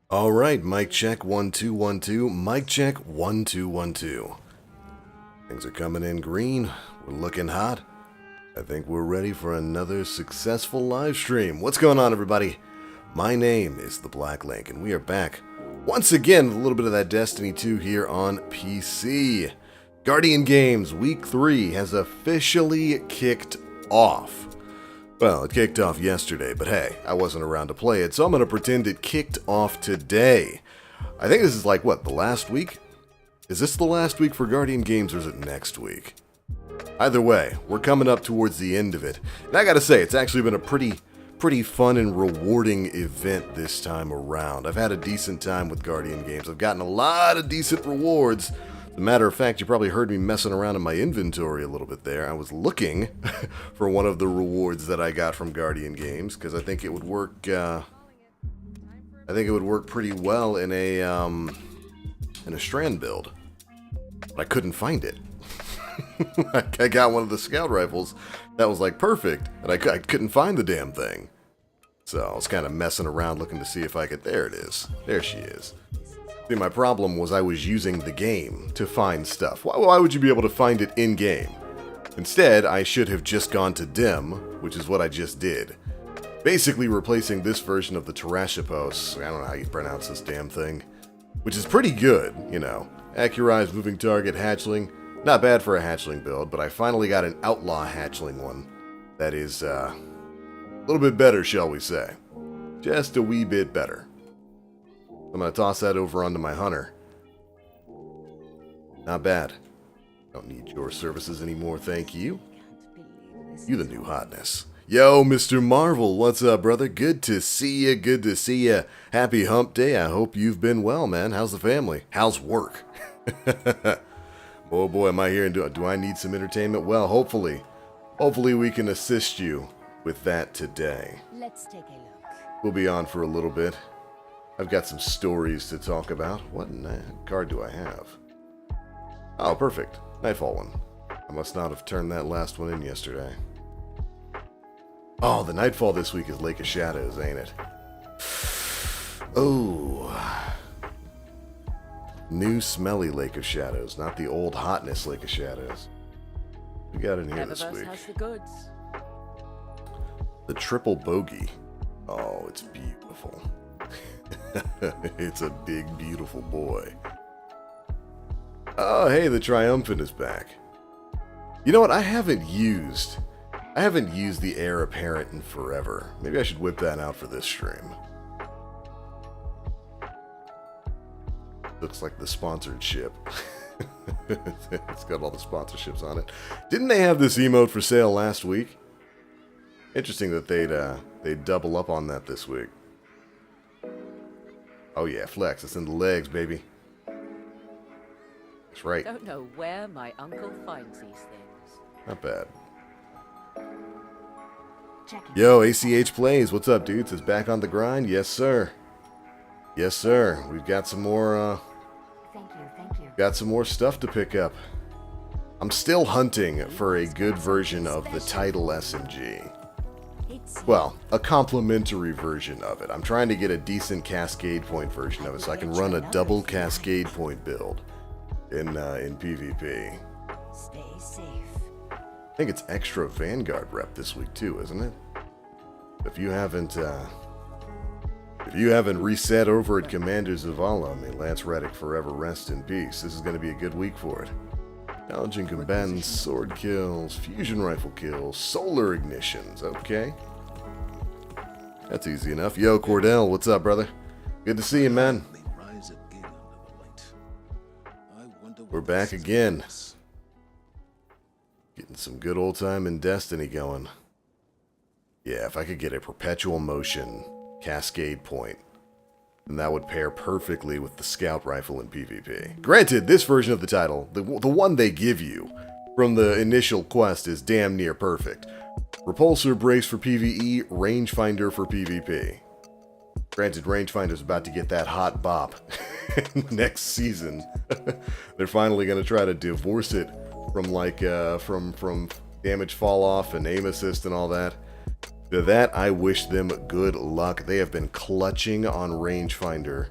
All right, mic check 1 2 1 2. Mic check 1 2 1 2. Things are coming in green. We're looking hot. I think we're ready for another successful live stream. What's going on, everybody? My name is the Black Link, and we are back once again with a little bit of that Destiny 2 here on PC. Guardian Games Week 3 has officially kicked off. Well, it kicked off yesterday, but hey, I wasn't around to play it, so I'm going to pretend it kicked off today. I think this is like, what, the last week? Is this the last week for Guardian Games, or is it next week? Either way, we're coming up towards the end of it. And I gotta say, it's actually been a pretty fun and rewarding event this time around. I've had a decent time with Guardian Games. I've gotten a lot of decent rewards. As a matter of fact, you probably heard me messing around in my inventory a little bit there. I was looking for one of the rewards that I got from Guardian Games, because I think it would work, pretty well in a strand build. But I couldn't find it. I got one of the scout rifles that was like perfect, and I couldn't find the damn thing. So I was kind of messing around looking to see if I could. There it is. There she is. See, my problem was I was using the game to find stuff. Why would you be able to find it in-game? Instead, I should have just gone to Dim, which is what I just did. Basically replacing this version of the Terashipos, I don't know how you pronounce this damn thing, which is pretty good, you know. Accurized moving target hatchling, not bad for a hatchling build, but I finally got an outlaw hatchling one that is a little bit better, shall we say. Just a wee bit better. I'm going to toss that over onto my hunter. Not bad. Don't need your services anymore, thank you. You the new hotness. Yo, Mr. Marvel, what's up, brother? Good to see ya, good to see ya. Happy hump day, I hope you've been well, man. How's the family? How's work? Oh boy, am I here and do I need some entertainment? Well, hopefully we can assist you with that today. Let's take a look. We'll be on for a little bit. I've got some stories to talk about. What card do I have? Oh, perfect. Nightfall one. I must not have turned that last one in yesterday. Oh, the Nightfall this week is Lake of Shadows, ain't it? Oh. New smelly Lake of Shadows, not the old hotness Lake of Shadows. We got in here this week. Has the goods. The triple bogey. Oh, it's beautiful. It's a big, beautiful boy. Oh, hey, the Triumphant is back. You know what? I haven't used the Heir Apparent in forever. Maybe I should whip that out for this stream. Looks like the sponsored ship. It's got all the sponsorships on it. Didn't they have this emote for sale last week? Interesting that they'd double up on that this week. Oh yeah, flex. It's in the legs, baby. That's right. Don't know where my uncle finds these things. Not bad. Yo, ACH Plays, what's up, dudes? Is back on the grind? Yes, sir. Yes, sir. We've got some more, Thank you. got some more stuff to pick up. I'm still hunting for a good version of the Title SMG. Well, a complimentary version of it. I'm trying to get a decent Cascade Point version of it so I can run a double Cascade Point build in PvP. Stay safe. I think it's extra Vanguard rep this week too, isn't it? If you haven't reset over at Commander Zavala, may Lance Reddick forever rest in peace. This is going to be a good week for it. Challenging combatants, sword kills, fusion rifle kills, solar ignitions. Okay, that's easy enough. Yo, Cordell, what's up, brother? Good to see you, man. We're back again. Getting some good old time in Destiny going. Yeah, if I could get a perpetual motion Cascade Point, then that would pair perfectly with the scout rifle in PvP. Granted, this version of the title, the one they give you from the initial quest, is damn near perfect. Repulsor brace for PvE, rangefinder for PvP. Granted, rangefinder's about to get that hot bop next season. They're finally going to try to divorce it from from damage fall off and aim assist and all that. To that, I wish them good luck. They have been clutching on rangefinder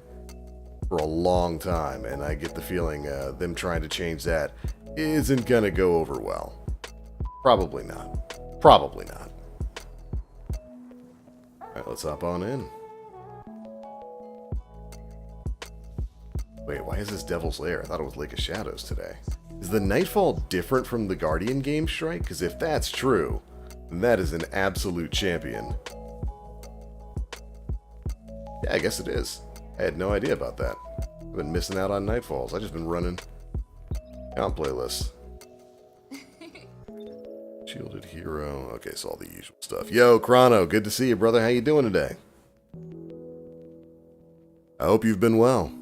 for a long time, and I get the feeling them trying to change that isn't gonna go over well. Probably not. Probably not. Alright, let's hop on in. Wait, why is this Devil's Lair? I thought it was Lake of Shadows today. Is the Nightfall different from the Guardian game strike? Because if that's true, then that is an absolute champion. Yeah, I guess it is. I had no idea about that. I've been missing out on Nightfalls. I've just been running comp playlists. Shielded Hero. Okay, so all the usual stuff. Yo, Chrono, good to see you, brother. How you doing today? I hope you've been well.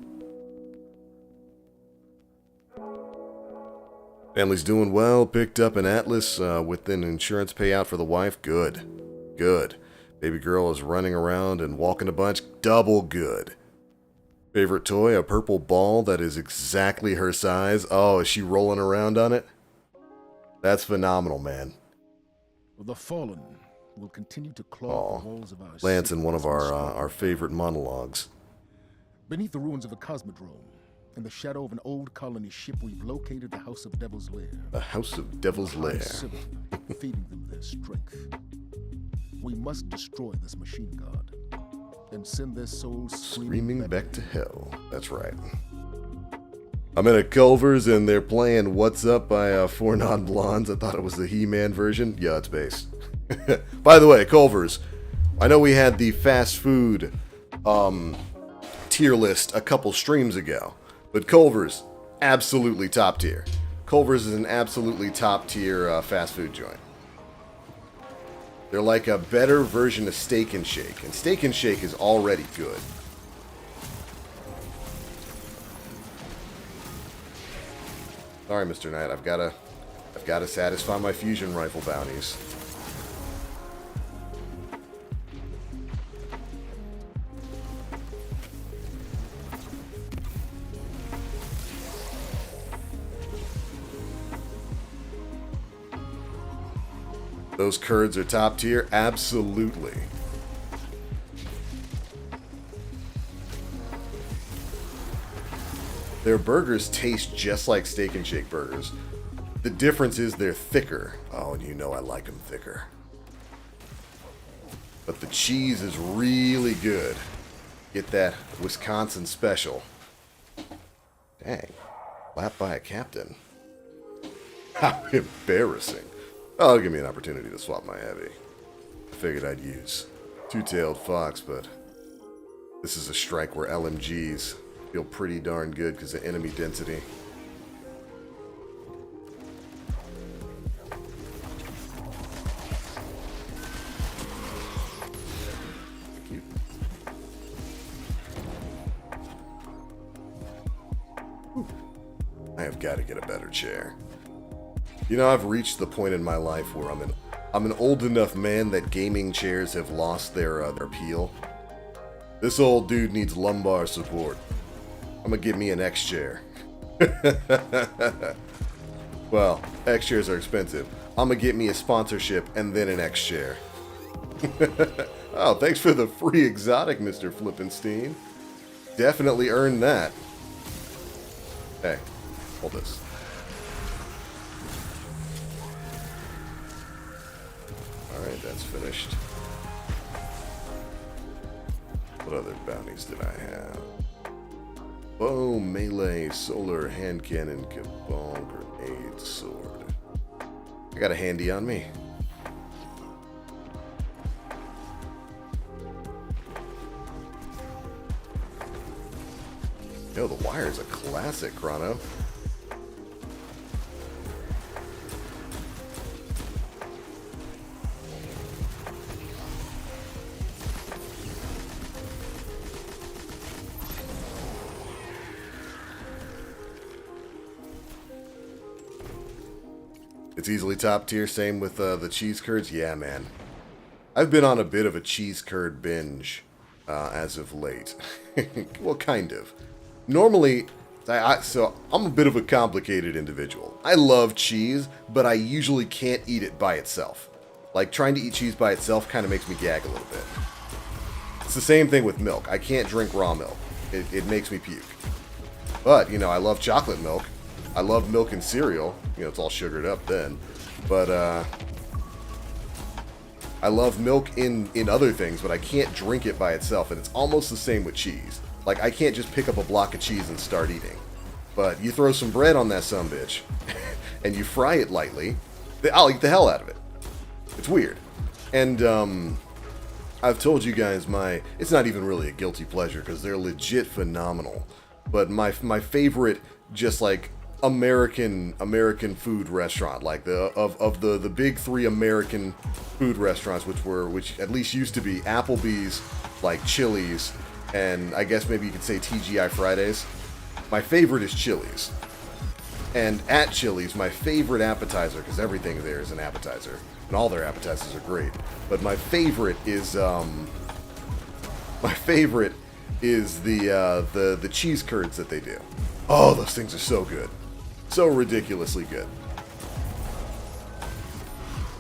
Family's doing well. Picked up an Atlas with an insurance payout for the wife. Good. Good. Baby girl is running around and walking a bunch. Double good. Favorite toy? A purple ball that is exactly her size. Oh, is she rolling around on it? That's phenomenal, man. The fallen will continue to claw the walls of our Lance in one of our favorite monologues. Beneath the ruins of the Cosmodrome, in the shadow of an old colony ship, we've located the House of Devil's Lair. The House of Devil's Lair. Feeding them their strength. We must destroy this machine god and send their souls Screaming back to hell. That's right. I'm in a Culver's and they're playing What's Up by Four Non-Blondes. I thought it was the He-Man version. Yeah, it's based. By the way, Culver's, I know we had the fast food tier list a couple streams ago, but Culver's, absolutely top tier. Culver's is an absolutely top tier fast food joint. They're like a better version of Steak and Shake, and Steak and Shake is already good. Sorry, Mr. Knight, I've gotta satisfy my fusion rifle bounties. Those curds are top tier? Absolutely. Their burgers taste just like Steak and Shake burgers. The difference is they're thicker. Oh, and you know I like them thicker. But the cheese is really good. Get that Wisconsin special. Dang. Lapped by a captain. How embarrassing. Oh, give me an opportunity to swap my heavy. I figured I'd use Two-Tailed Fox, but this is a strike where LMGs feel pretty darn good because of enemy density. Cute. I have got to get a better chair. You know, I've reached the point in my life where I'm an old enough man that gaming chairs have lost their appeal. This old dude needs lumbar support. I'm gonna get me an X chair. Well, X chairs are expensive. I'm gonna get me a sponsorship and then an X chair. Oh, thanks for the free exotic, Mr. Flippenstein. Definitely earned that. Hey, hold this. Alright, that's finished. What other bounties did I have? Bow, melee, solar, hand cannon, cabal, grenade, sword. I got a handy on me. Yo, the wire's a classic, Chrono. It's easily top tier, same with the cheese curds. Yeah, man. I've been on a bit of a cheese curd binge as of late. Well, kind of. Normally, so I'm a bit of a complicated individual. I love cheese, but I usually can't eat it by itself. Like, trying to eat cheese by itself kind of makes me gag a little bit. It's the same thing with milk. I can't drink raw milk. It makes me puke. But, you know, I love chocolate milk. I love milk and cereal. You know, it's all sugared up then. But, I love milk in other things, but I can't drink it by itself. And it's almost the same with cheese. Like, I can't just pick up a block of cheese and start eating. But you throw some bread on that sumbitch, and you fry it lightly, I'll eat the hell out of it. It's weird. And, I've told you guys it's not even really a guilty pleasure, because they're legit phenomenal. But my favorite, just like, American food restaurant, like the big three American food restaurants, which at least used to be Applebee's, like Chili's, and I guess maybe you could say TGI Fridays. My favorite is Chili's. And at Chili's, my favorite appetizer, because everything there is an appetizer, and all their appetizers are great, but my favorite is the cheese curds that they do. Oh, those things are so good. So ridiculously good.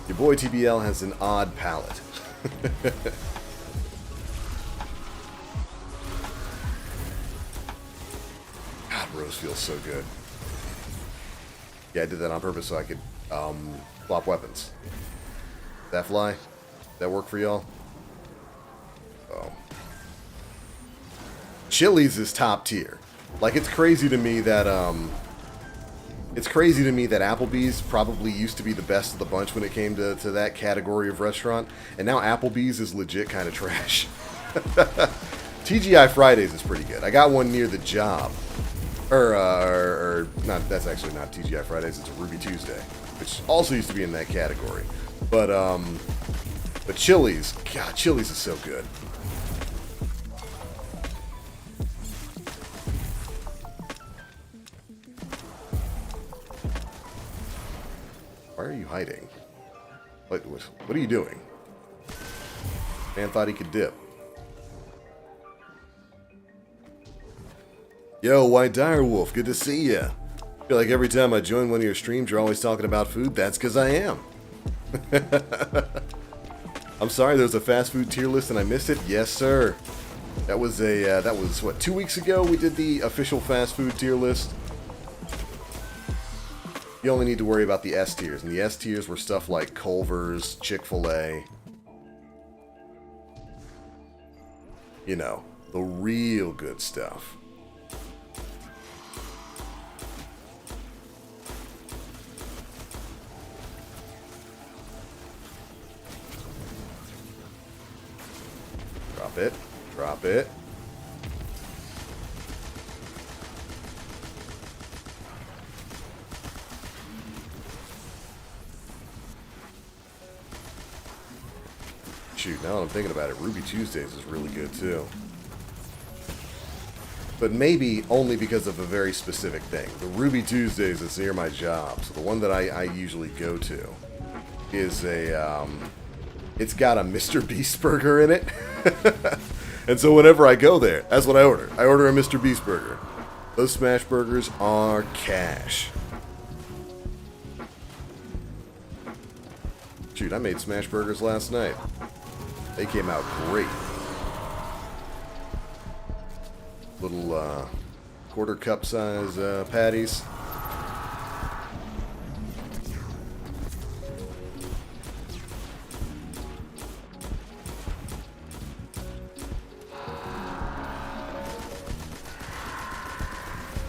Your boy TBL has an odd palate. God, Rose feels so good. Yeah, I did that on purpose so I could swap weapons. That fly? That work for y'all? Oh. Chili's is top tier. Like, it's crazy to me that Applebee's probably used to be the best of the bunch when it came to that category of restaurant, and now Applebee's is legit kind of trash. TGI Fridays is pretty good. I got one near the job. Or not, that's actually not TGI Fridays, it's a Ruby Tuesday, which also used to be in that category. But Chili's, God, Chili's is so good. Why are you hiding? What are you doing? Man thought he could dip. Yo, White Direwolf, good to see ya. Feel like every time I join one of your streams, you're always talking about food. That's because I am. I'm sorry, there was a fast food tier list and I missed it. Yes, sir. That was what, 2 weeks ago we did the official fast food tier list. You only need to worry about the S tiers, and the S tiers were stuff like Culver's, Chick-fil-A. You know, the real good stuff. Drop it. Drop it. Shoot, now that I'm thinking about it, Ruby Tuesdays is really good too. But maybe only because of a very specific thing. The Ruby Tuesdays is near my job, so the one that I usually go to is a, it's got a Mr. Beast burger in it. And so whenever I go there, that's what I order. I order a Mr. Beast burger. Those smash burgers are cash. Shoot, I made smash burgers last night. They came out great. Little quarter cup size patties.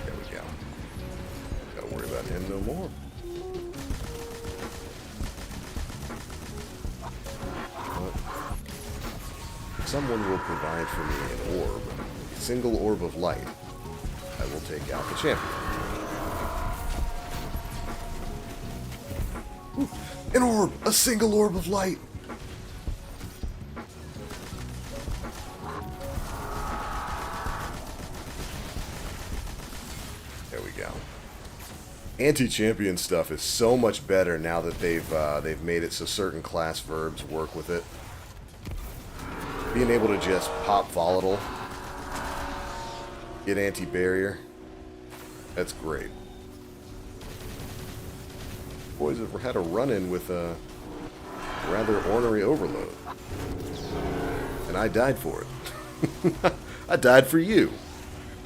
There we go. Gotta worry about him no more. Someone will provide for me an orb, a single orb of light. I will take out the champion. Ooh, an orb! A single orb of light! There we go. Anti-champion stuff is so much better now that they've made it so certain class verbs work with it. Being able to just pop volatile, get anti-barrier, that's great. Boys have had a run-in with a rather ornery overload. And I died for it. I died for you.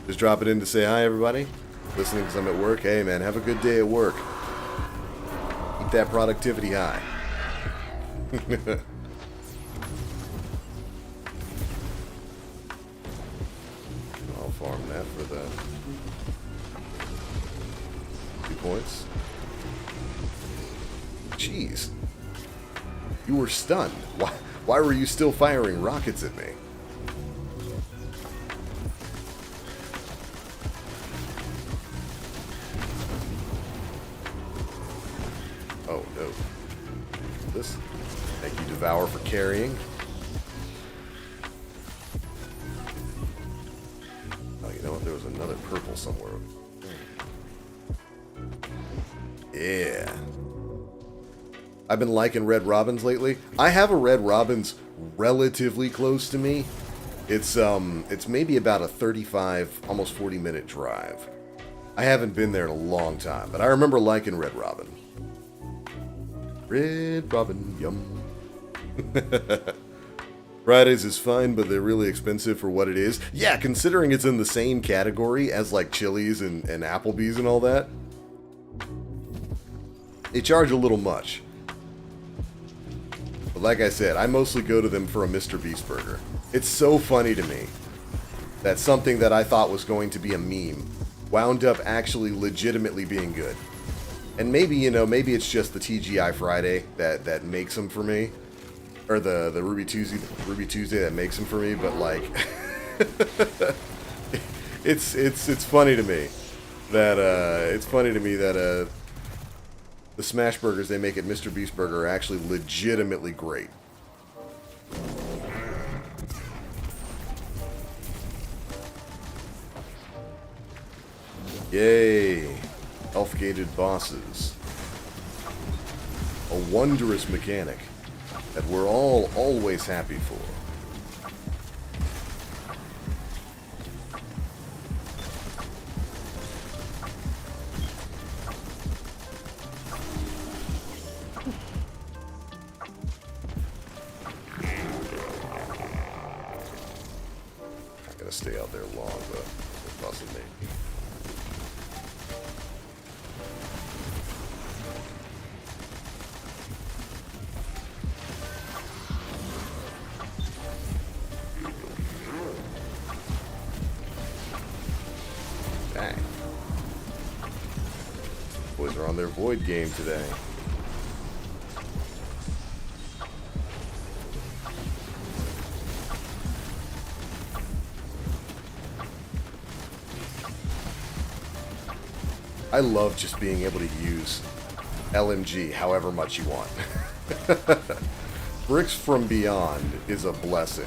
Just drop it in to say hi, everybody. Listening because I'm at work. Hey, man, have a good day at work. Keep that productivity high. Farm that for the 2 points. Jeez. You were stunned. Why were you still firing rockets at me? Oh, no. This. Thank you, Devour, for carrying. There was another purple somewhere. Yeah. I've been liking Red Robins lately. I have a Red Robins relatively close to me. It's maybe about a 35, almost 40-minute drive. I haven't been there in a long time, but I remember liking Red Robin. Red Robin, yum. Fridays is fine, but they're really expensive for what it is. Yeah, considering it's in the same category as like Chili's and Applebee's and all that. They charge a little much. But like I said, I mostly go to them for a Mr. Beast burger. It's so funny to me that something that I thought was going to be a meme wound up actually legitimately being good. And maybe, you know, maybe it's just the TGI Friday that makes them for me. Or the Ruby Tuesday that makes them for me, but like it's funny to me that the smash burgers they make at Mr. Beast Burger are actually legitimately great. Yay! Health-gated bosses. A wondrous mechanic that we're all always happy for. Not gonna stay out there long, but it's busting me. Dang. Boys are on their Void game today. I love just being able to use LMG however much you want. Bricks from Beyond is a blessing.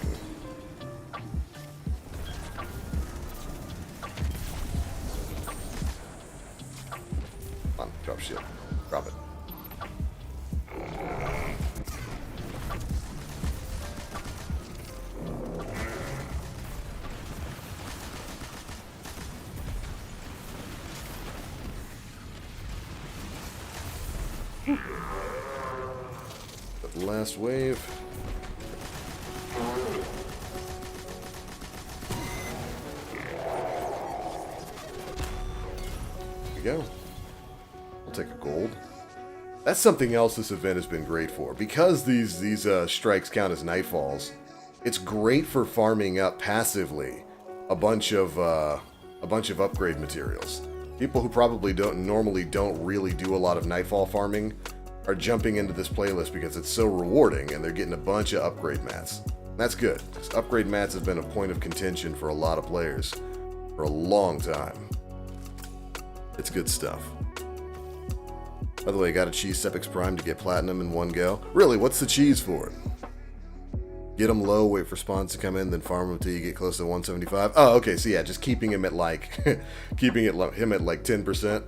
Come on, drop shit. Drop it. The last wave. There we go. I'll take a gold. That's something else this event has been great for. Because these strikes count as nightfalls, it's great for farming up passively a bunch of upgrade materials. People who probably normally don't really do a lot of nightfall farming are jumping into this playlist because it's so rewarding and they're getting a bunch of upgrade mats. That's good, because upgrade mats have been a point of contention for a lot of players for a long time. It's good stuff. By the way, I got a cheese Sepix Prime to get platinum in one go. Really, what's the cheese for it? Get them low, wait for spawns to come in, then farm them until you get close to 175. Oh, okay, so yeah, just keeping him at like, him at like 10%.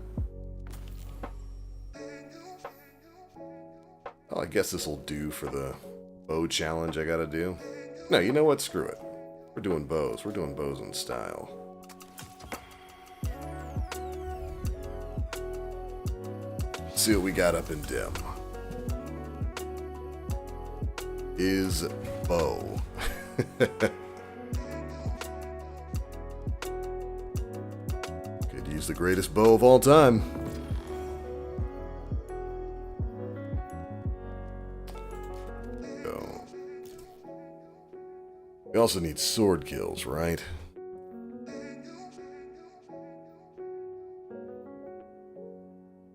Oh, I guess this will do for the bow challenge I gotta do. No, you know what? Screw it. We're doing bows. We're doing bows in style. Let's see what we got up in dim. Is bow. Could use the greatest bow of all time. So, we also need sword kills, right?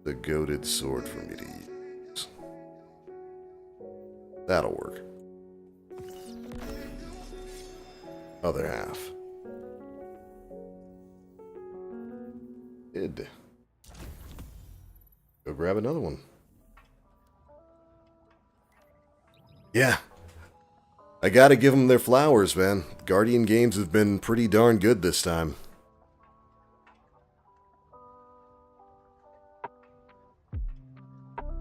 The goated sword for me to use. That'll work. Other half. Id. Go grab another one. Yeah. I gotta give them their flowers, man. Guardian games have been pretty darn good this time.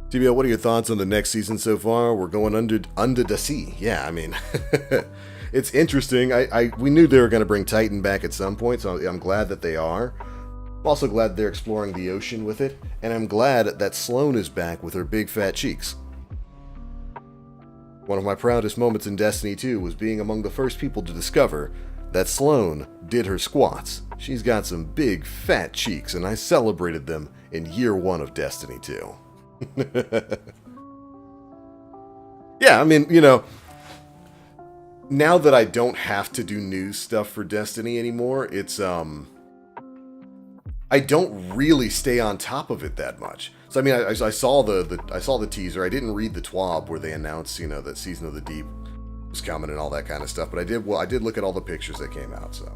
TBL, what are your thoughts on the next season so far? We're going under the sea. Yeah, I mean... It's interesting. We knew they were going to bring Titan back at some point, so I'm glad that they are. I'm also glad they're exploring the ocean with it, and I'm glad that Sloane is back with her big fat cheeks. One of my proudest moments in Destiny 2 was being among the first people to discover that Sloane did her squats. She's got some big fat cheeks, and I celebrated them in year 1 of Destiny 2. Yeah, I mean, you know, now that I don't have to do news stuff for Destiny anymore, it's I don't really stay on top of it that much. So I mean, I saw the teaser. I didn't read the TWAB where they announced, you know, that Season of the Deep was coming and all that kind of stuff. But I did look at all the pictures that came out. So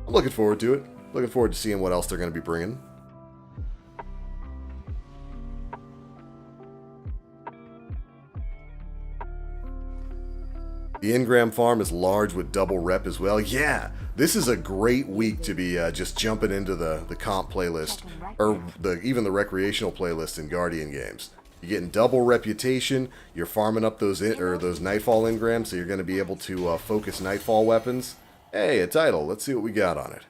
I'm looking forward to it. Looking forward to seeing what else they're going to be bringing. The Ingram farm is large with double rep as well. Yeah, this is a great week to be just jumping into the comp playlist, or even the recreational playlist in Guardian games. You're getting double reputation. You're farming up those Nightfall Ingrams, so you're going to be able to focus Nightfall weapons. Hey, a title. Let's see what we got on it.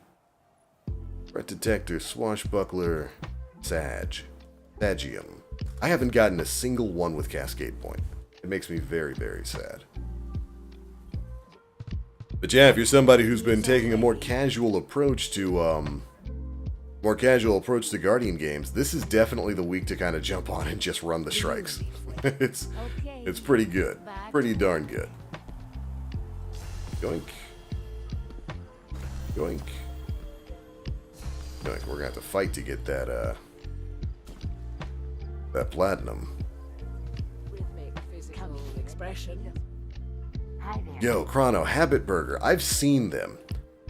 Threat Detector, Swashbuckler, Sagium. I haven't gotten a single one with Cascade Point. It makes me very, very sad. But yeah, if you're somebody who's been taking a more casual approach to Guardian games, this is definitely the week to kind of jump on and just run the strikes. It's pretty good, pretty darn good. Yoink, yoink, yoink. We're gonna have to fight to get that platinum. Rhythmic physical expression. Yo, Chrono, Habit Burger. I've seen them.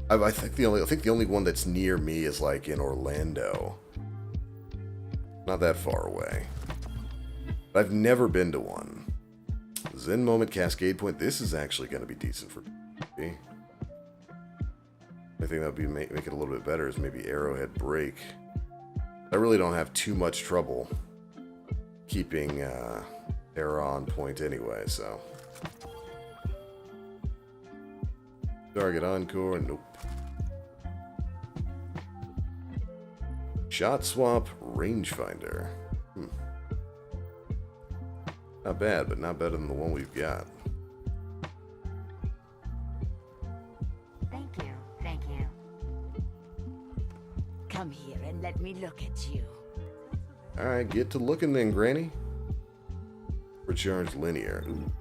I think the only one that's near me is like in Orlando. Not that far away. But I've never been to one. Zen Moment, Cascade Point. This is actually going to be decent for me. I think that would be make it a little bit better is maybe Arrowhead Break. I really don't have too much trouble keeping Arrow on point anyway, so. Target Encore, nope. Shot Swap, Rangefinder. Not bad, but not better than the one we've got. Thank you, thank you. Come here and let me look at you. Alright, get to looking then, Granny. Recharge Linear. Ooh,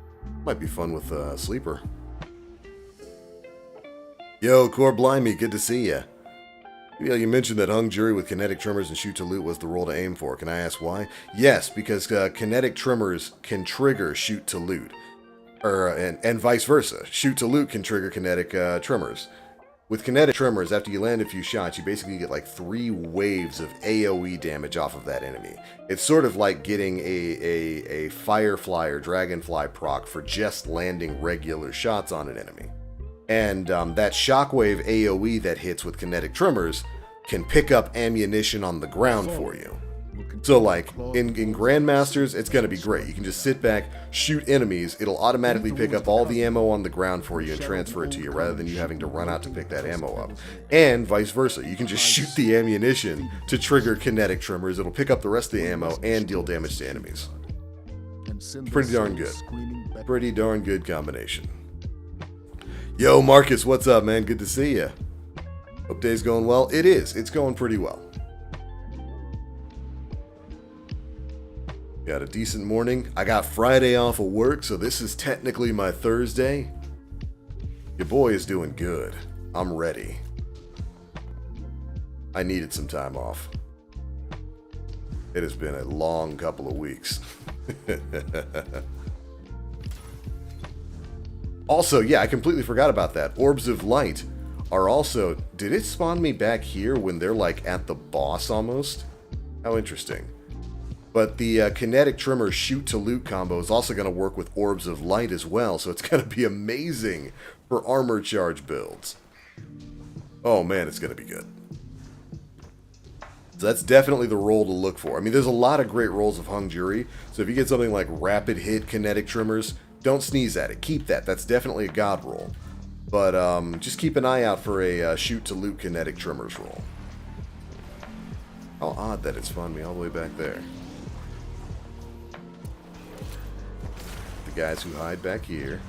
might be fun with Sleeper. Yo, Core Blimey, good to see ya. Yeah, you mentioned that hung jury with kinetic trimmers and shoot to loot was the role to aim for. Can I ask why? Yes, because kinetic trimmers can trigger shoot to loot. And vice versa. Shoot to loot can trigger kinetic trimmers. With kinetic trimmers, after you land a few shots, you basically get like 3 waves of AoE damage off of that enemy. It's sort of like getting a Firefly or Dragonfly proc for just landing regular shots on an enemy. And that shockwave AoE that hits with kinetic trimmers can pick up ammunition on the ground for you. So like in Grandmasters, it's going to be great. You can just sit back, shoot enemies, it'll automatically pick up all the ammo on the ground for you and transfer it to you rather than you having to run out to pick that ammo up. And vice versa, you can just shoot the ammunition to trigger kinetic trimmers, it'll pick up the rest of the ammo and deal damage to enemies. Pretty darn good. Pretty darn good combination. Yo, Marcus, what's up, man? Good to see ya. Hope day's going well. It is. It's going pretty well. Got a decent morning. I got Friday off of work, so this is technically my Thursday. Your boy is doing good. I'm ready. I needed some time off. It has been a long couple of weeks. Also, yeah, I completely forgot about that. Orbs of Light are also... Did it spawn me back here when they're, like, at the boss almost? How interesting. But the kinetic trimmer shoot-to-loot combo is also going to work with Orbs of Light as well, so it's going to be amazing for armor charge builds. Oh, man, it's going to be good. So that's definitely the role to look for. I mean, there's a lot of great roles of Hung Jury, so if you get something like Rapid Hit Kinetic Trimmers... Don't sneeze at it. Keep that. That's definitely a god roll. But just keep an eye out for a shoot-to-loot kinetic trimmers roll. How odd that it spawned me all the way back there. The guys who hide back here.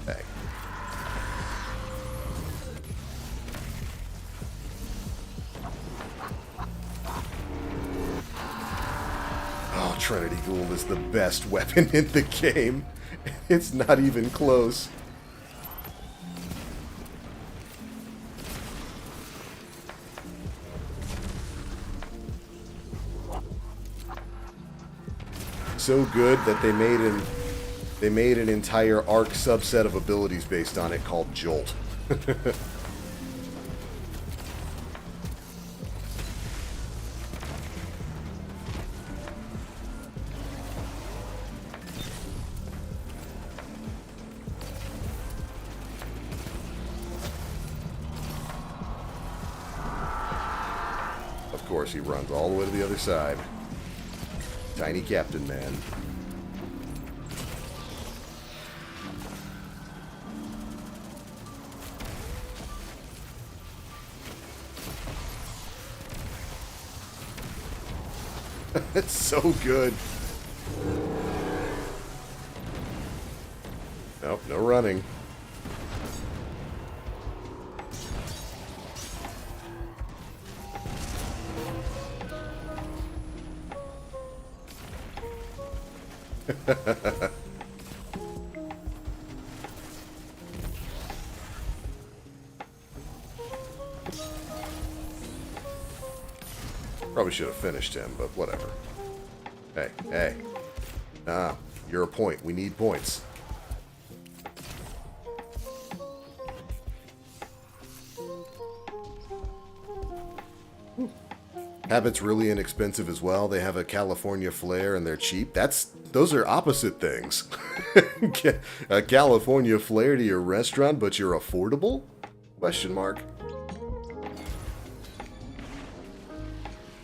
Back. Trinity Gould is the best weapon in the game. It's not even close. So good that they made an entire arc subset of abilities based on it called Jolt. Of course, he runs all the way to the other side. Tiny Captain Man. It's so good. Nope, no running. Probably should have finished him, but whatever. Hey, hey. Ah, you're a point. We need points. Habit's really inexpensive as well. They have a California flair and they're cheap. Those are opposite things. A California flair to your restaurant, but you're affordable? Question mark.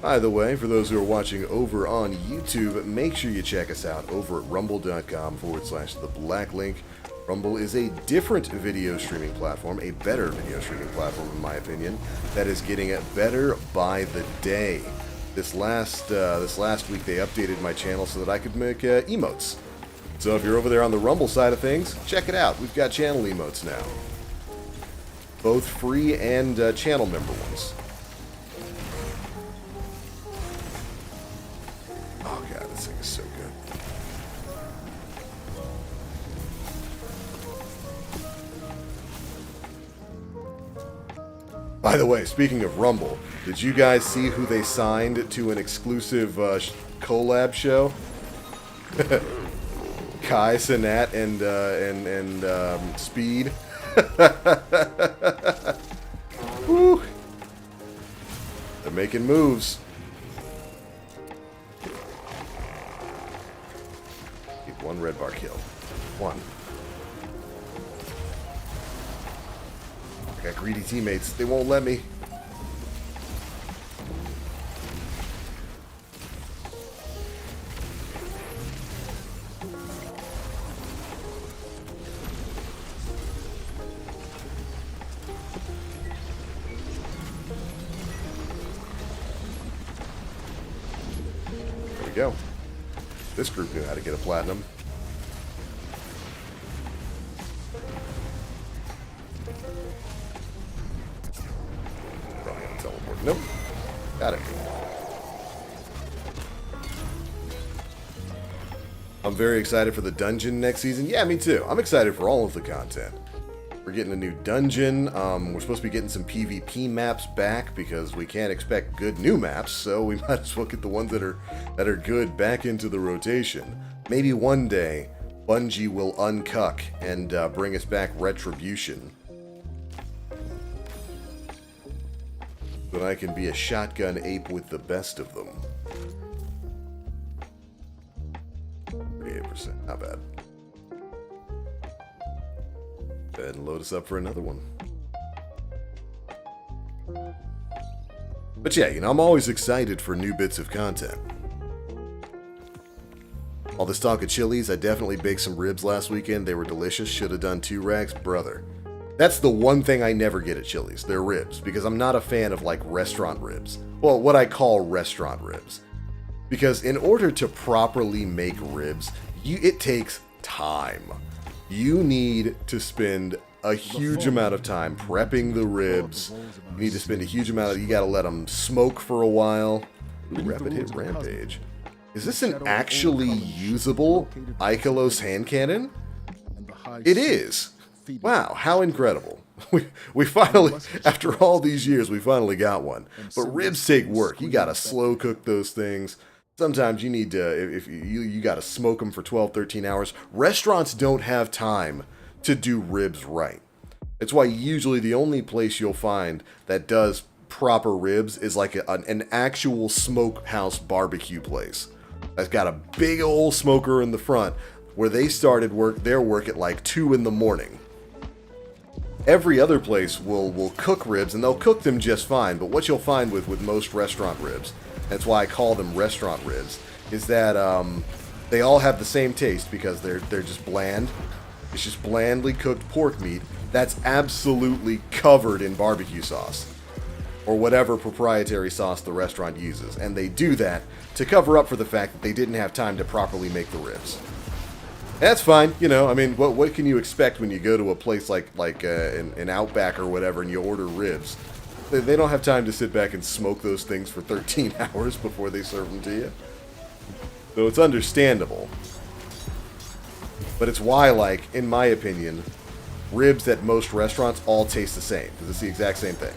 By the way, for those who are watching over on YouTube, make sure you check us out over at rumble.com/theblacklink. Rumble is a different video streaming platform, a better video streaming platform in my opinion, that is getting better by the day. This last week they updated my channel so that I could make emotes. So if you're over there on the Rumble side of things, check it out. We've got channel emotes now. Both free and channel member ones. Oh god, this thing is so good. By the way, speaking of Rumble, did you guys see who they signed to an exclusive collab show? Kai, Sinat, and Speed. Woo. They're making moves. Keep one red bar kill. One. I got greedy teammates. They won't let me. There we go. This group knew how to get a platinum. Nope. Got it. I'm very excited for the dungeon next season. Yeah, me too. I'm excited for all of the content. We're getting a new dungeon. We're supposed to be getting some PvP maps back because we can't expect good new maps, so we might as well get the ones that are good back into the rotation. Maybe one day Bungie will uncuck and bring us back Retribution. But I can be a shotgun ape with the best of them. 38%, not bad. Go ahead and load us up for another one. But yeah, I'm always excited for new bits of content. All this talk of chilies, I definitely baked some ribs last weekend. They were delicious. Should have done 2 racks, brother. That's the one thing I never get at Chili's. They're ribs, because I'm not a fan of, like, restaurant ribs. Well, what I call restaurant ribs. Because in order to properly make ribs, it takes time. You need to spend a huge amount of time prepping the ribs. You need to spend a huge amount of... You gotta let them smoke for a while. Ooh, rapid hit rampage. Is this an actually usable Ikelos hand cannon? It is. Wow, how incredible. We finally, after all these years, we finally got one. But ribs take work. You gotta slow cook those things. Sometimes you need to, if you gotta smoke them for 12, 13 hours. Restaurants don't have time to do ribs right. It's why usually the only place you'll find that does proper ribs is like an actual smokehouse barbecue place. That's got a big old smoker in the front where they started their work at like 2 in the morning. Every other place will cook ribs, and they'll cook them just fine, but what you'll find with most restaurant ribs, that's why I call them restaurant ribs, is that they all have the same taste because they're just bland. It's just blandly cooked pork meat that's absolutely covered in barbecue sauce, or whatever proprietary sauce the restaurant uses, and they do that to cover up for the fact that they didn't have time to properly make the ribs. That's fine, you know. I mean, what can you expect when you go to a place like an Outback or whatever, and you order ribs? They don't have time to sit back and smoke those things for 13 hours before they serve them to you. So it's understandable. But it's why, like, in my opinion, ribs at most restaurants all taste the same, because it's the exact same thing.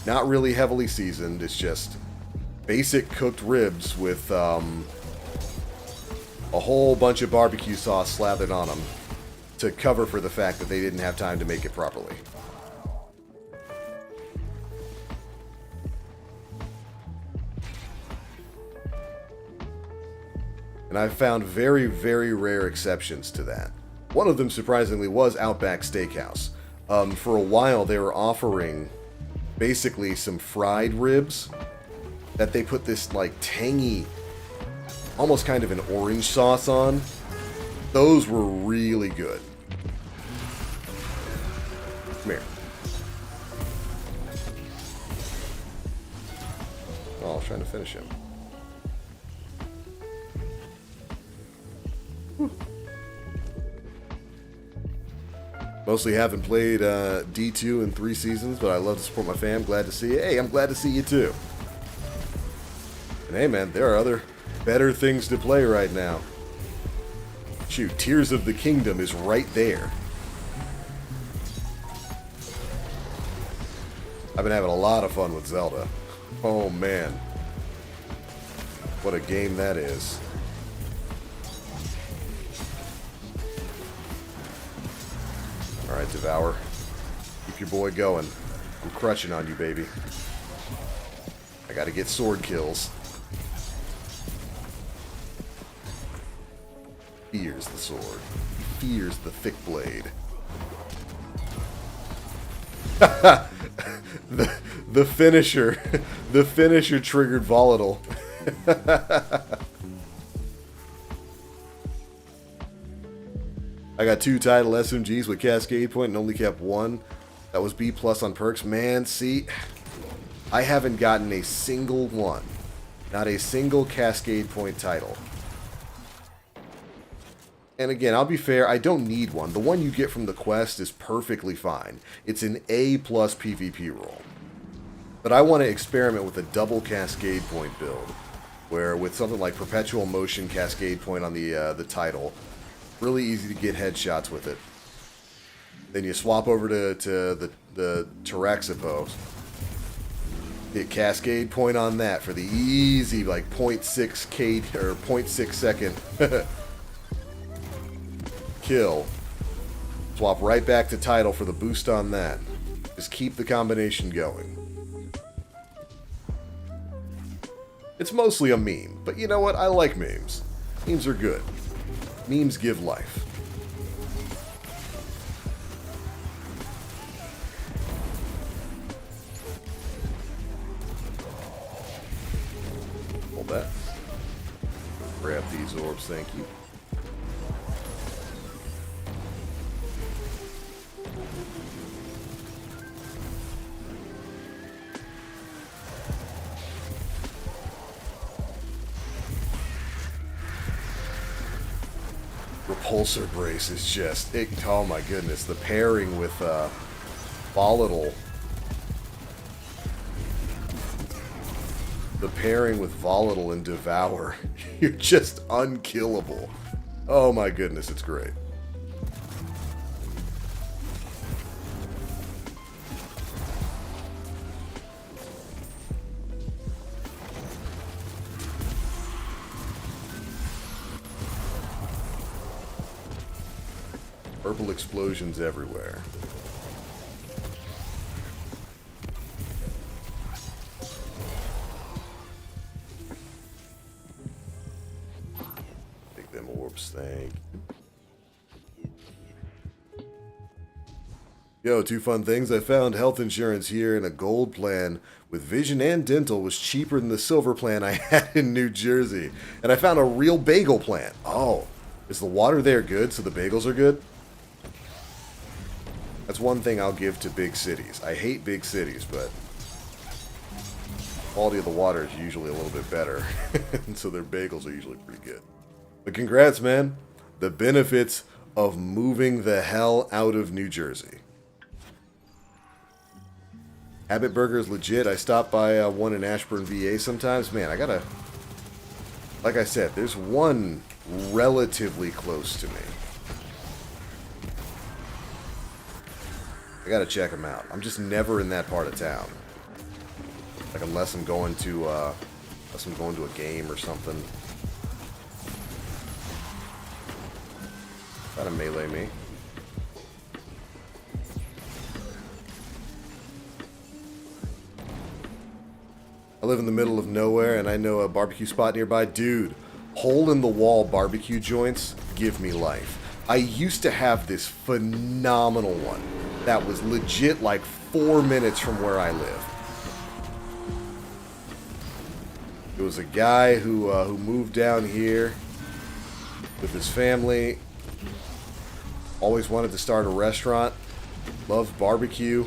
Not really heavily seasoned, it's just basic cooked ribs with a whole bunch of barbecue sauce slathered on them to cover for the fact that they didn't have time to make it properly. And I've found very, very rare exceptions to that. One of them, surprisingly, was Outback Steakhouse. For a while, they were offering basically some fried ribs that they put this, like, tangy, almost kind of an orange sauce on. Those were really good. Come here. Oh, I was trying to finish him. Mostly haven't played D2 in 3 seasons, but I love to support my fam. Glad to see you. Hey, I'm glad to see you too. And hey, man, there are other better things to play right now. Shoot, Tears of the Kingdom is right there. I've been having a lot of fun with Zelda. Oh, man. What a game that is. Alright, Devour. Keep your boy going. I'm crushing on you, baby. I gotta get sword kills. Fears the sword. Fears the thick blade. the finisher. The finisher triggered volatile. I got 2 title SMGs with Cascade Point and only kept 1. That was B+ on perks. Man, see, I haven't gotten a single one. Not a single Cascade Point title. And again, I'll be fair, I don't need one. The one you get from the quest is perfectly fine. It's an A+ PvP roll. But I want to experiment with a double Cascade Point build, where with something like Perpetual Motion Cascade Point on the title, really easy to get headshots with it. Then you swap over to the Taraxipos. Hit Cascade Point on that for the easy, like 0.6 K or 0.6 second kill. Swap right back to title for the boost on that. Just keep the combination going. It's mostly a meme, but you know what? I like memes. Memes are good. Memes give life. Hold that. Grab these orbs, thank you. Repulsor Brace is just, oh my goodness, the pairing with Volatile. the pairing with Volatile and Devour, you're just unkillable. Oh my goodness, it's great. Purple explosions everywhere. Take them orbs, thank you. Yo, two fun things. I found health insurance here, and a gold plan with vision and dental was cheaper than the silver plan I had in New Jersey. And I found a real bagel plan. Oh, is the water there good so the bagels are good? That's one thing I'll give to big cities. I hate big cities, but quality of the water is usually a little bit better. And so their bagels are usually pretty good. But congrats, man. The benefits of moving the hell out of New Jersey. Habit Burger is legit. I stop by one in Ashburn, VA sometimes. Man, I gotta... Like I said, there's one relatively close to me. I gotta check them out. I'm just never in that part of town. Like unless I'm going to a game or something. Try to melee me. I live in the middle of nowhere and I know a barbecue spot nearby. Dude, hole-in-the-wall barbecue joints give me life. I used to have this phenomenal one that was legit like 4 minutes from where I live. It was a guy who moved down here with his family. Always wanted to start a restaurant. Loved barbecue.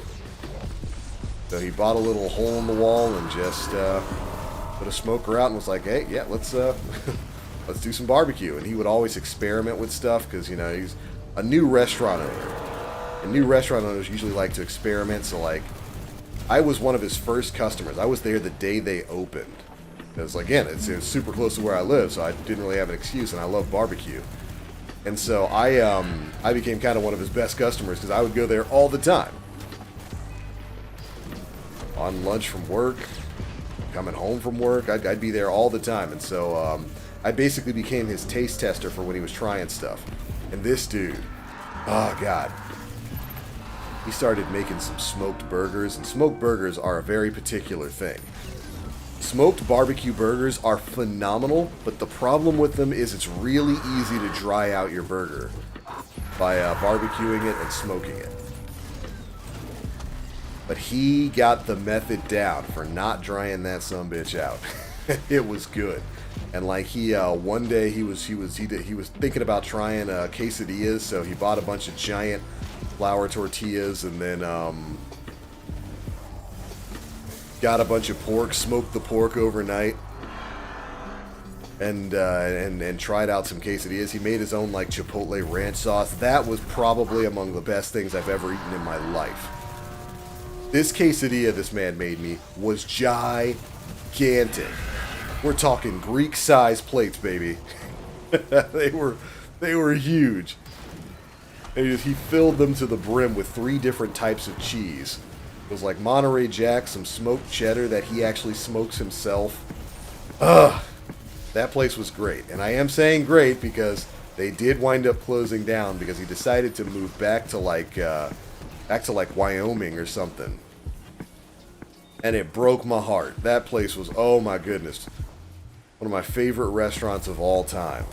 So he bought a little hole in the wall and just put a smoker out and was like, hey, yeah, let's let's do some barbecue. And he would always experiment with stuff because, you know, he's a new restaurant owner. And new restaurant owners usually like to experiment. So, like, I was one of his first customers. I was there the day they opened. Because, again, it was super close to where I live, so I didn't really have an excuse, and I love barbecue. And so I became kind of one of his best customers because I would go there all the time. On lunch from work, coming home from work, I'd be there all the time. And so I basically became his taste tester for when he was trying stuff. And this dude, oh God, he started making some smoked burgers, and smoked burgers are a very particular thing. Smoked barbecue burgers are phenomenal, but the problem with them is it's really easy to dry out your burger by barbecuing it and smoking it. But he got the method down for not drying that sumbitch out. It was good. And like he one day he was thinking about trying quesadillas, so he bought a bunch of giant flour tortillas and then got a bunch of pork, smoked the pork overnight, and tried out some quesadillas. He made his own like chipotle ranch sauce. That was probably among the best things I've ever eaten in my life. This quesadilla this man made me was gigantic. We're talking Greek-sized plates, baby. They were huge. And he filled them to the brim with 3 different types of cheese. It was like Monterey Jack, some smoked cheddar that he actually smokes himself. Ugh, that place was great. And I am saying great because they did wind up closing down because he decided to move back to like Wyoming or something. And it broke my heart. That place was, oh my goodness, one of my favorite restaurants of all time.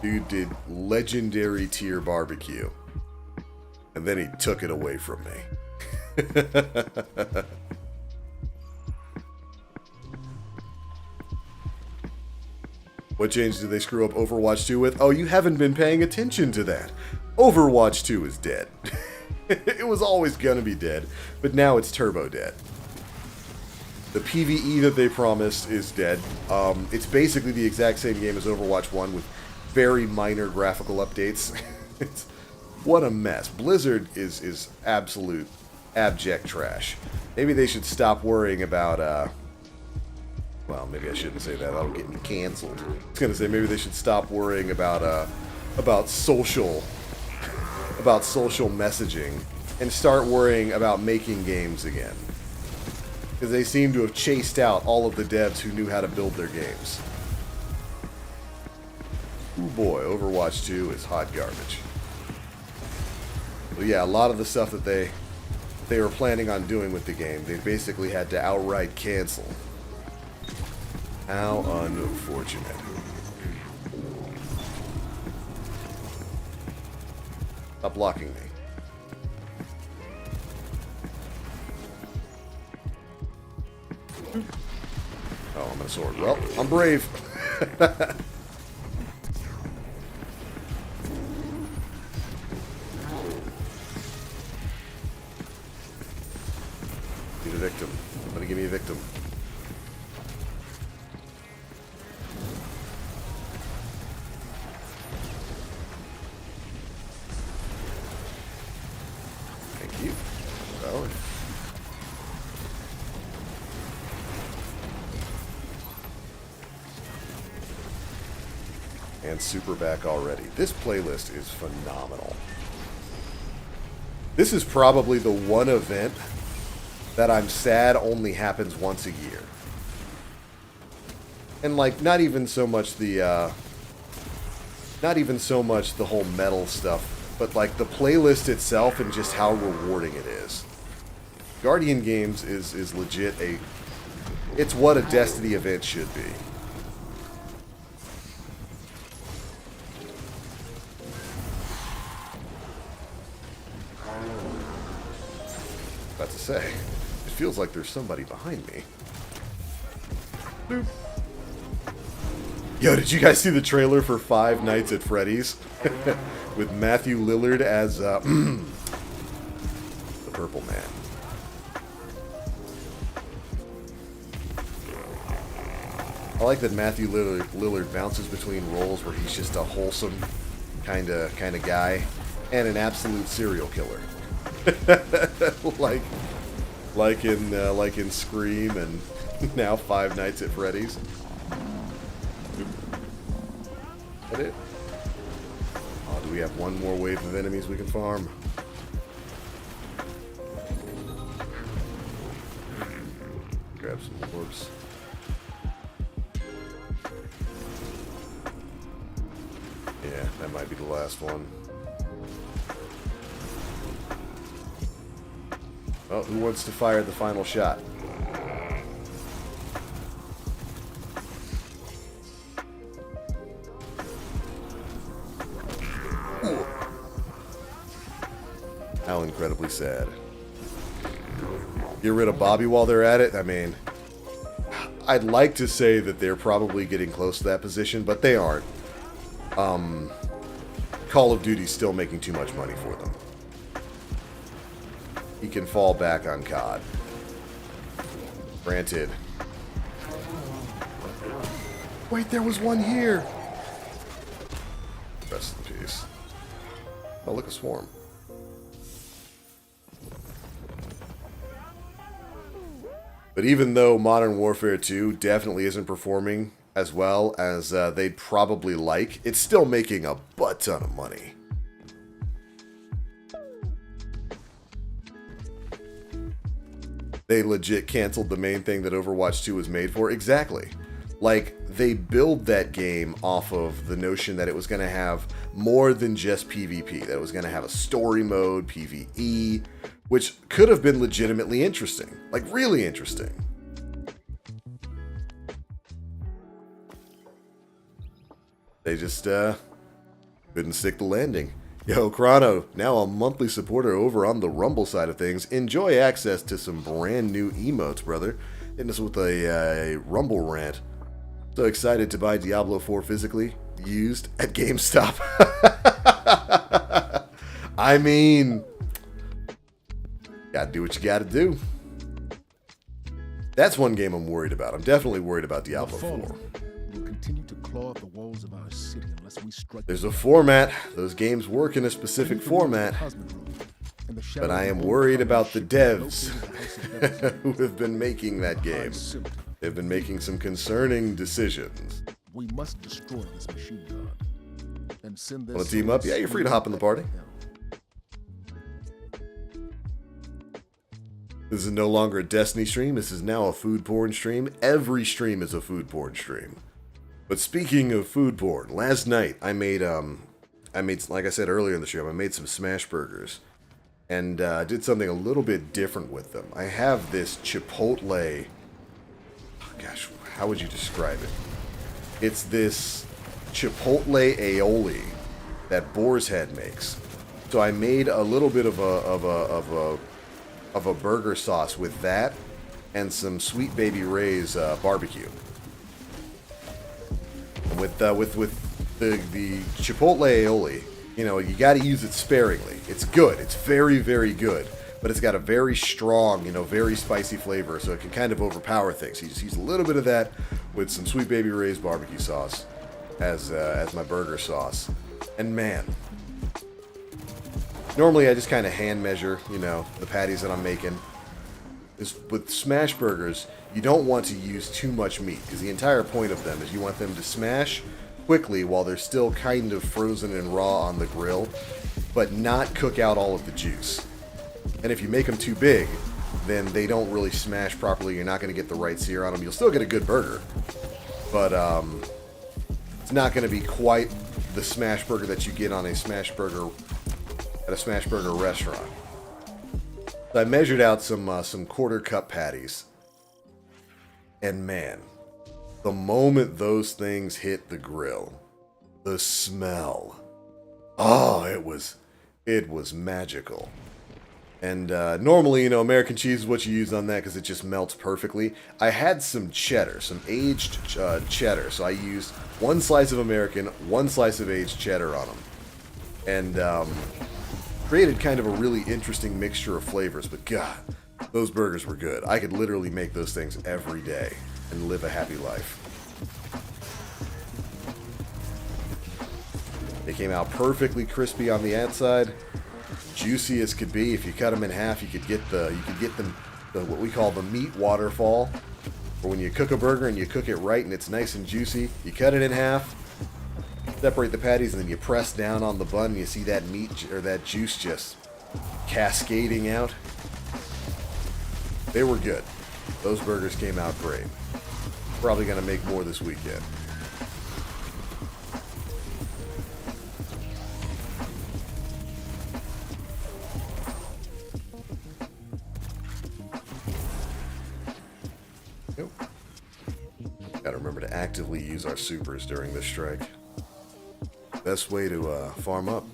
Dude did legendary tier barbecue. And then he took it away from me. What change did they screw up Overwatch 2 with? Oh, you haven't been paying attention to that. Overwatch 2 is dead. It was always gonna be dead, but now it's turbo dead. The PvE that they promised is dead. It's basically the exact same game as Overwatch 1 with very minor graphical updates. What a mess. Blizzard is absolute abject trash. Maybe they should stop worrying about Well, maybe I shouldn't say that. That'll get me canceled. I was gonna say maybe they should stop worrying about social messaging and start worrying about making games again. Because they seem to have chased out all of the devs who knew how to build their games. Ooh boy, Overwatch 2 is hot garbage. Well, yeah, a lot of the stuff that they were planning on doing with the game, they basically had to outright cancel. How unfortunate. Stop blocking me. Oh, I'm a sword. Well, I'm brave. Need a victim. Somebody give me a victim. Thank you. Well, and super back already. This playlist is phenomenal. This is probably the one event that I'm sad only happens once a year. And like, not even so much the whole metal stuff, but like the playlist itself and just how rewarding it is. Guardian Games is legit it's what a Destiny event should be. About to say, it feels like there's somebody behind me. Boop. Yo, did you guys see the trailer for Five Nights at Freddy's? With Matthew Lillard as the Purple Man. I like that Matthew Lillard bounces between roles where he's just a wholesome kind of guy and an absolute serial killer. like in Scream and now Five Nights at Freddy's. Is that it? Oh, do we have one more wave of enemies we can farm? Grab some orbs. Yeah, that might be the last one. Oh, who wants to fire the final shot? Ooh. How incredibly sad. Get rid of Bobby while they're at it? I mean, I'd like to say that they're probably getting close to that position, but they aren't. Call of Duty's still making too much money for them. He can fall back on COD. Granted. Wait, there was one here! Rest in peace. Oh, look, a swarm. But even though Modern Warfare 2 definitely isn't performing as well as they'd probably like, it's still making a butt ton of money. They legit canceled the main thing that Overwatch 2 was made for. Exactly. Like, they build that game off of the notion that it was going to have more than just PvP. That it was going to have a story mode, PvE, which could have been legitimately interesting. Like, really interesting. They just, couldn't stick the landing. Yo, Chrono, now a monthly supporter over on the Rumble side of things. Enjoy access to some brand new emotes, brother. Hitting us with a Rumble rant. So excited to buy Diablo 4 physically, used at GameStop. I mean, gotta do what you gotta do. That's one game I'm worried about. I'm definitely worried about Diablo 4. We'll continue to claw at the walls of our city unless we strike. There's a format. Those games work in a specific format. But I am worried about the devs who have been making that game. They've been making some concerning decisions. We must destroy this machine gun and send this. Want to team up? Yeah, you're free to hop in the party. This is no longer a Destiny stream. This is now a food porn stream. Every stream is a food porn stream. But speaking of food porn, last night I made, like I said earlier in the stream, I made some smash burgers. And did something a little bit different with them. I have this Chipotle, oh gosh, how would you describe it? It's this Chipotle aioli that Boar's Head makes. So I made a little bit of a burger sauce with that and some Sweet Baby Ray's barbecue. With the Chipotle aioli, you know, you got to use it sparingly. It's good. It's very, very good. But it's got a very strong, you know, very spicy flavor, so it can kind of overpower things. You just use a little bit of that with some Sweet Baby Ray's barbecue sauce as my burger sauce. And man, normally I just kind of hand measure, you know, the patties that I'm making. With smash burgers, you don't want to use too much meat, because the entire point of them is you want them to smash quickly while they're still kind of frozen and raw on the grill, but not cook out all of the juice. And if you make them too big, then they don't really smash properly. You're not going to get the right sear on them. You'll still get a good burger, but it's not going to be quite the smash burger that you get on a smash burger at a smash burger restaurant. So I measured out some quarter cup patties, and man, the moment those things hit the grill, the smell, oh, it was magical. And normally, you know, American cheese is what you use on that because it just melts perfectly. I had some cheddar, some aged cheddar, so I used one slice of American, one slice of aged cheddar on them, and created kind of a really interesting mixture of flavors. But God, those burgers were good. I could literally make those things every day and live a happy life. They came out perfectly crispy on the outside, juicy as could be. If you cut them in half, you could get the what we call the meat waterfall. Or when you cook a burger and you cook it right and it's nice and juicy, you cut it in half, separate the patties, and then you press down on the bun and you see that meat or that juice just cascading out. They were good. Those burgers came out great. Probably going to make more this weekend. Nope. Gotta remember to actively use our supers during this strike. Best way to farm up.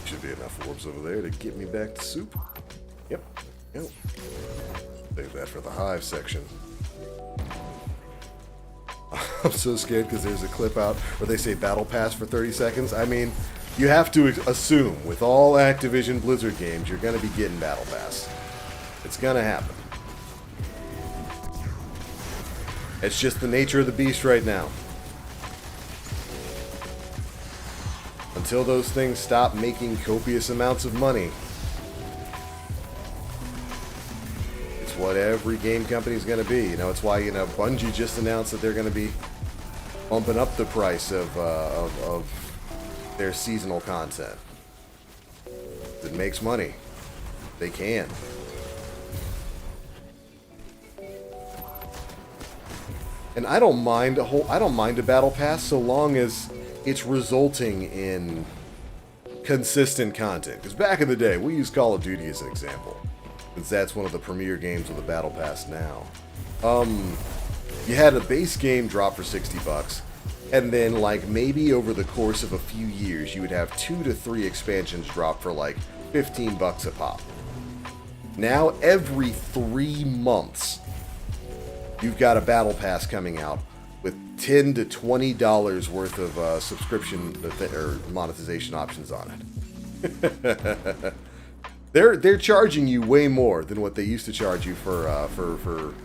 Should be enough orbs over there to get me back to soup. Yep. Save that for the hive section. I'm so scared because there's a clip out where they say battle pass for 30 seconds. I mean, you have to assume with all Activision Blizzard games, you're going to be getting battle pass. It's going to happen. It's just the nature of the beast right now. Until those things stop making copious amounts of money, it's what every game company is going to be. You know, it's why, you know, Bungie just announced that they're going to be bumping up the price of their seasonal content. It makes money. They can. And I don't mind a battle pass so long as it's resulting in consistent content. Because back in the day, we used Call of Duty as an example, since that's one of the premier games with a battle pass now. You had a base game drop for $60, And then, like, maybe over the course of a few years, you would have 2 to 3 expansions drop for, like, $15 a pop. Now, every 3 months, you've got a battle pass coming out with $10 to $20 worth of subscription or monetization options on it. They're charging you way more than what they used to charge you for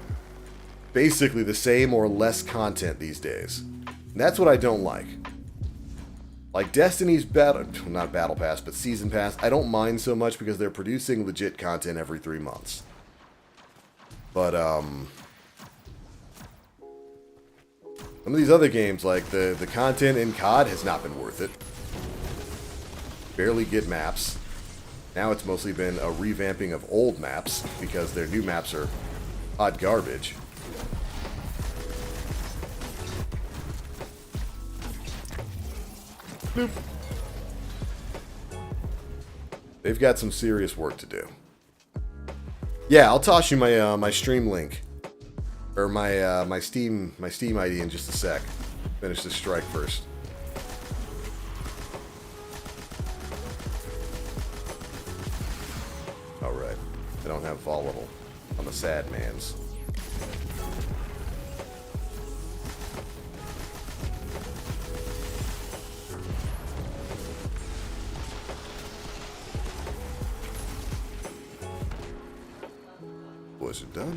basically the same or less content these days. And that's what I don't like. Like Destiny's not Battle Pass, but Season Pass, I don't mind so much because they're producing legit content every 3 months. But, some of these other games, like the content in COD has not been worth it. Barely get maps. Now it's mostly been a revamping of old maps because their new maps are hot garbage. Bloop. They've got some serious work to do. Yeah, I'll toss you my my stream link or my Steam ID in just a sec. Finish this strike first. All right, I don't have volatile. I'm a sad man's. Was it done?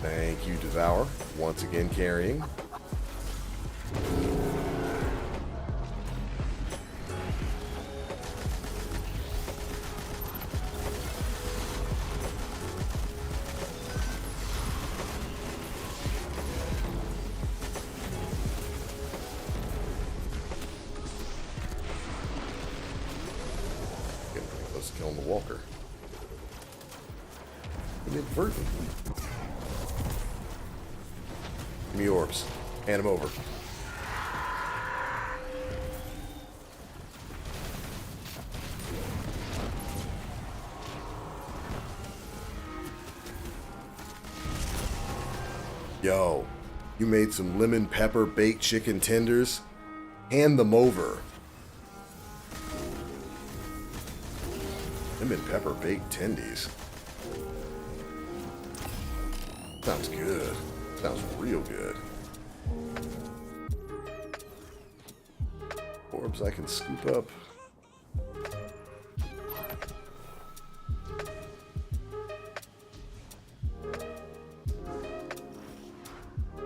Thank you, Devour. Once again carrying. Getting pretty close to killing the walker. Inadvertent. Give me orbs. Hand him over. Yo, you made some lemon pepper baked chicken tenders? Hand them over. Lemon pepper baked tendies. Sounds good. Sounds real good. Orbs I can scoop up.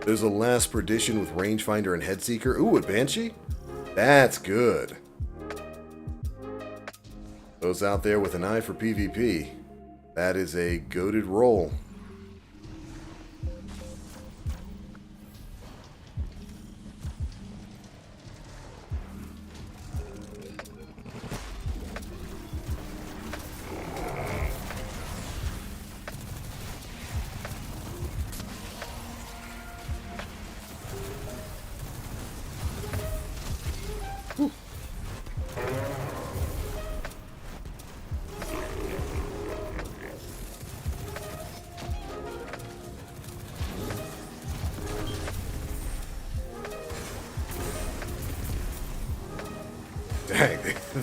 There's a last perdition with rangefinder and headseeker. Ooh, a banshee? That's good. Those out there with an eye for PvP. That is a goated roll. Dang,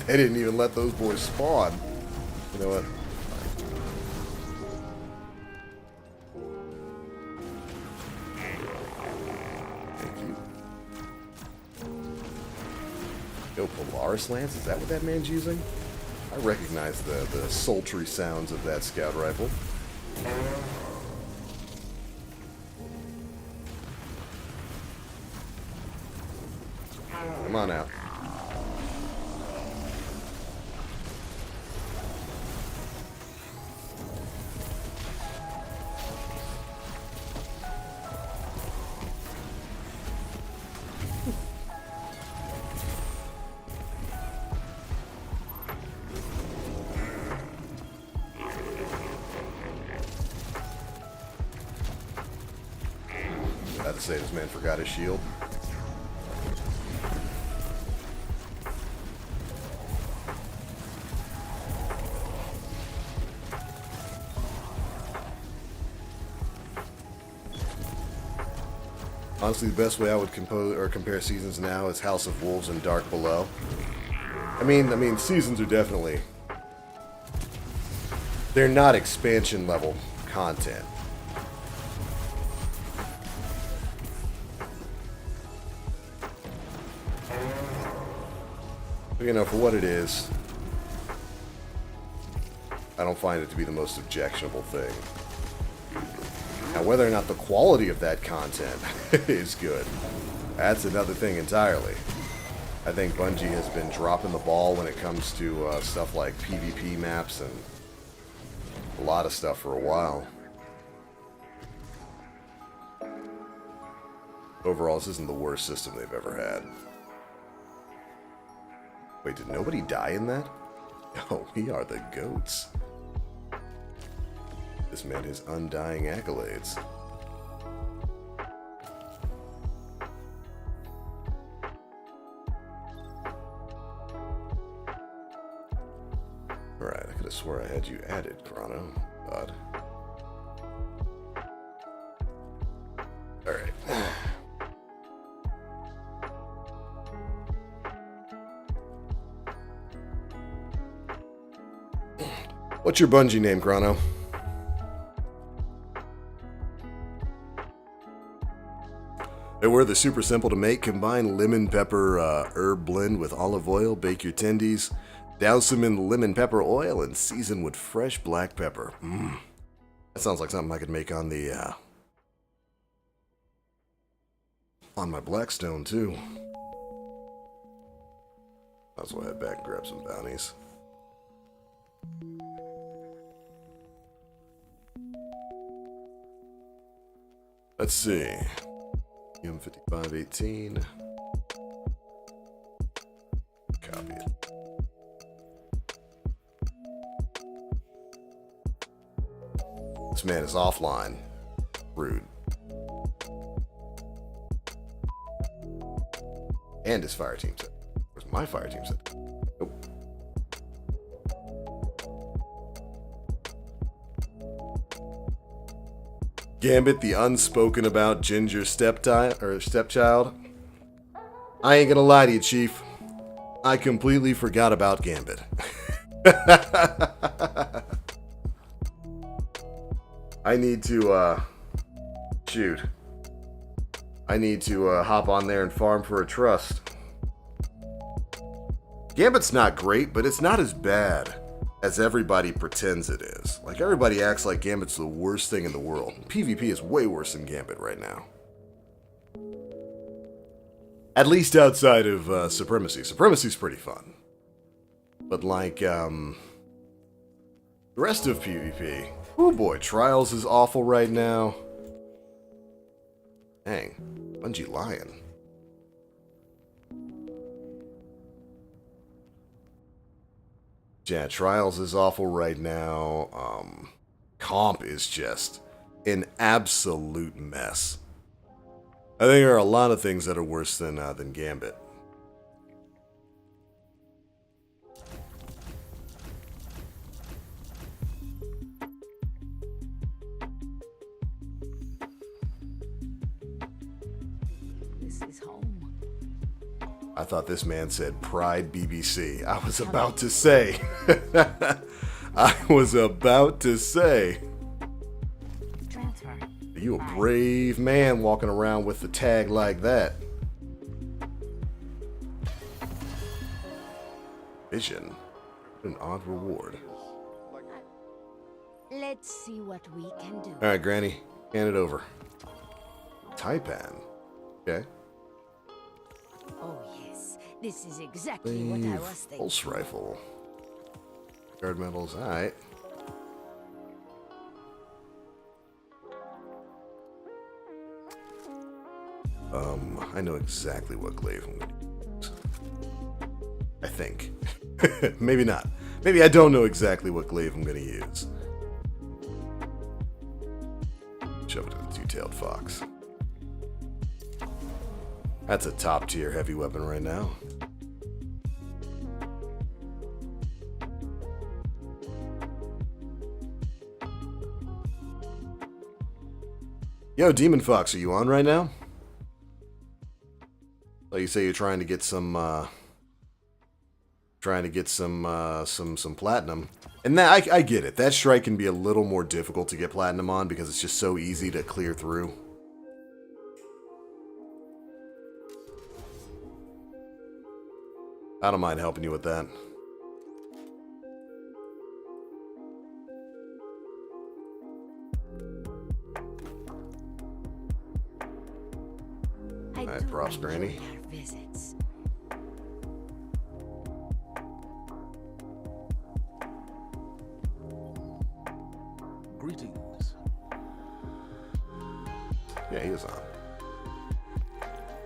they didn't even let those boys spawn. You know what? Thank you. Yo, Polaris Lance? Is that what that man's using? I recognize the sultry sounds of that scout rifle. Come on out. to say this man forgot his shield. Honestly, the best way I would compare seasons now is House of Wolves and Dark Below. I mean, seasons are definitely... They're not expansion level content. But, you know, for what it is, I don't find it to be the most objectionable thing. Now, whether or not the quality of that content is good, that's another thing entirely. I think Bungie has been dropping the ball when it comes to stuff like PvP maps and a lot of stuff for a while. Overall, this isn't the worst system they've ever had. Wait, did nobody die in that? Oh, we are the goats. This man has undying accolades. Alright, I could have swore I had you added, Chrono. Odd. Alright. What's your Bungie name, Chrono? They were the super simple to make. Combine lemon pepper herb blend with olive oil. Bake your tendies. Douse them in lemon pepper oil and season with fresh black pepper. That sounds like something I could make on the on my Blackstone too. Might as well head back and grab some bounties. Let's see. M5518. Copy it. This man is offline. Rude. And his fire team set. Where's my fire team set? Nope. Gambit, the unspoken about ginger stepchild. I ain't gonna lie to you, Chief. I completely forgot about Gambit. I need to, shoot. I need to hop on there and farm for a trust. Gambit's not great, but it's not as bad as everybody pretends it is. Like, everybody acts like Gambit's the worst thing in the world. PvP is way worse than Gambit right now. At least outside of Supremacy. Supremacy's pretty fun. But like, the rest of PvP, oh boy, Trials is awful right now. Dang, Bungie lying. Yeah, Trials is awful right now. Comp is just an absolute mess. I think there are a lot of things that are worse than Gambit. This is home. I thought this man said Pride BBC. I was about to say. I was about to say. Transfer. You a brave man walking around with the tag like that. Vision. What an odd reward. Let's see what we can do. Alright, Granny. Hand it over. Taipan. Okay. Oh yes, this is exactly what I was thinking. Pulse rifle. Guard medals. Alright. I know exactly what glaive I'm going to use. I think. Maybe not. Maybe I don't know exactly what glaive I'm going to use. Shove it to the two-tailed fox. That's a top tier heavy weapon right now. Yo, Demon Fox, are you on right now? Like you say, you're trying to get some platinum, and that I get it. That strike can be a little more difficult to get platinum on because it's just so easy to clear through. I don't mind helping you with that. Alright, props, Granny. Visits. Greetings. Yeah, he is on.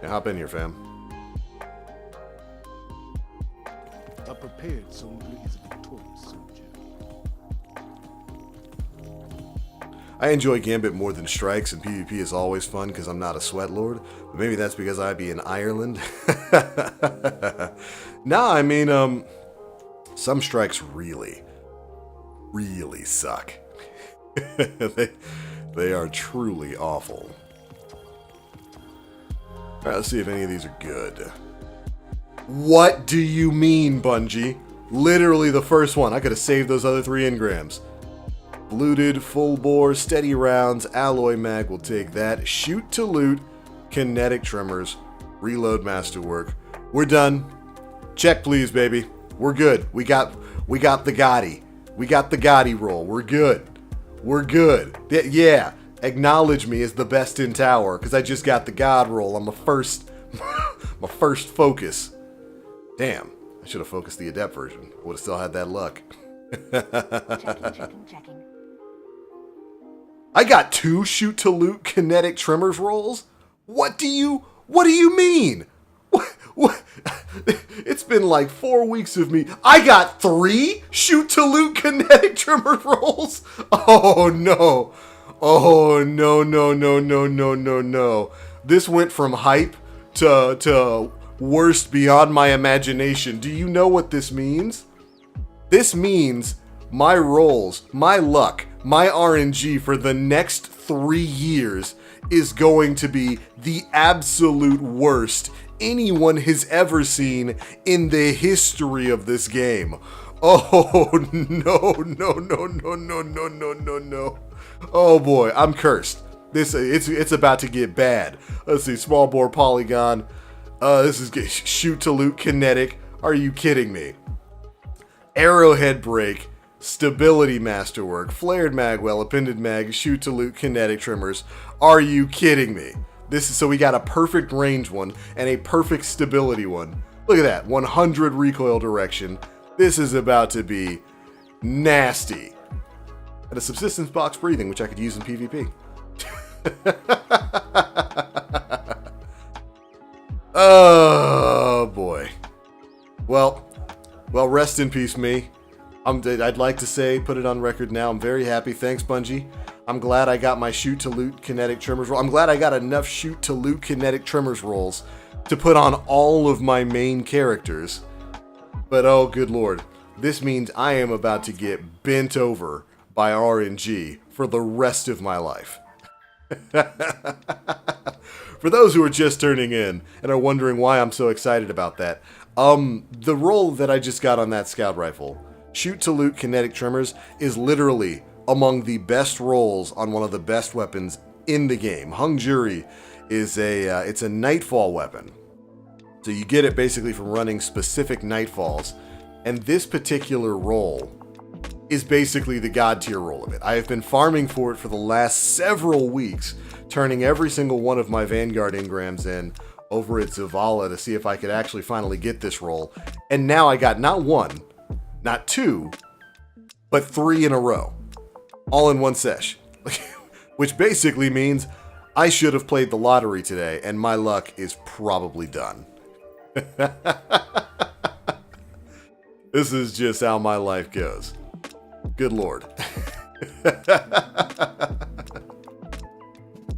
Yeah, hop in here, fam. A prepared soldier is a victorious soldier. I enjoy Gambit more than Strikes, and PvP is always fun because I'm not a sweat lord. But maybe that's because I be in Ireland. Nah, I mean, some Strikes really suck. they are truly awful. Alright, let's see if any of these are good. What do you mean, Bungie? Literally the first one. I could have saved those other 3 engrams. Bluted, full bore, steady rounds, alloy mag will take that. Shoot to loot, kinetic tremors, reload masterwork. We're done. Check please, baby. We're good. We got the Gotti. We got the Gotti roll. We're good. We're good. Yeah. Acknowledge me as the best in tower, because I just got the God roll on my first focus. Damn. I should have focused the adept version. Would have still had that luck. Checking. I got 2 shoot to loot kinetic tremors rolls? What do you mean? What? It's been like 4 weeks of me. I got 3 shoot to loot kinetic tremors rolls? Oh no. Oh no. This went from hype to worst beyond my imagination. Do you know what this means? This means my rolls, my luck, my RNG for the next 3 years is going to be the absolute worst anyone has ever seen in the history of this game. Oh, no. Oh boy, I'm cursed. It's about to get bad. Let's see, small bore polygon. This is shoot to loot kinetic. Are you kidding me? Arrowhead break, stability masterwork, flared magwell, appended mag, shoot to loot kinetic tremors. Are you kidding me? So we got a perfect range one and a perfect stability one. Look at that, 100 recoil direction. This is about to be nasty. And a subsistence box breathing, which I could use in PvP. Oh boy. Well, rest in peace, me. I'd like to say, put it on record now, I'm very happy. Thanks, Bungie. I'm glad I got my shoot to loot kinetic tremors roll. I'm glad I got enough shoot to loot kinetic tremors rolls to put on all of my main characters. But oh, good lord. This means I am about to get bent over by RNG for the rest of my life. For those who are just turning in and are wondering why I'm so excited about that, the roll that I just got on that scout rifle, shoot to loot kinetic tremors, is literally among the best rolls on one of the best weapons in the game. Hung Jury is it's a Nightfall weapon. So you get it basically from running specific Nightfalls, and this particular roll is basically the god tier roll of it. I have been farming for it for the last several weeks, turning every single one of my Vanguard engrams in over at Zavala to see if I could actually finally get this roll. And now I got not 1, not 2, but 3 in a row. All in one sesh. Which basically means I should have played the lottery today, and my luck is probably done. This is just how my life goes. Good lord.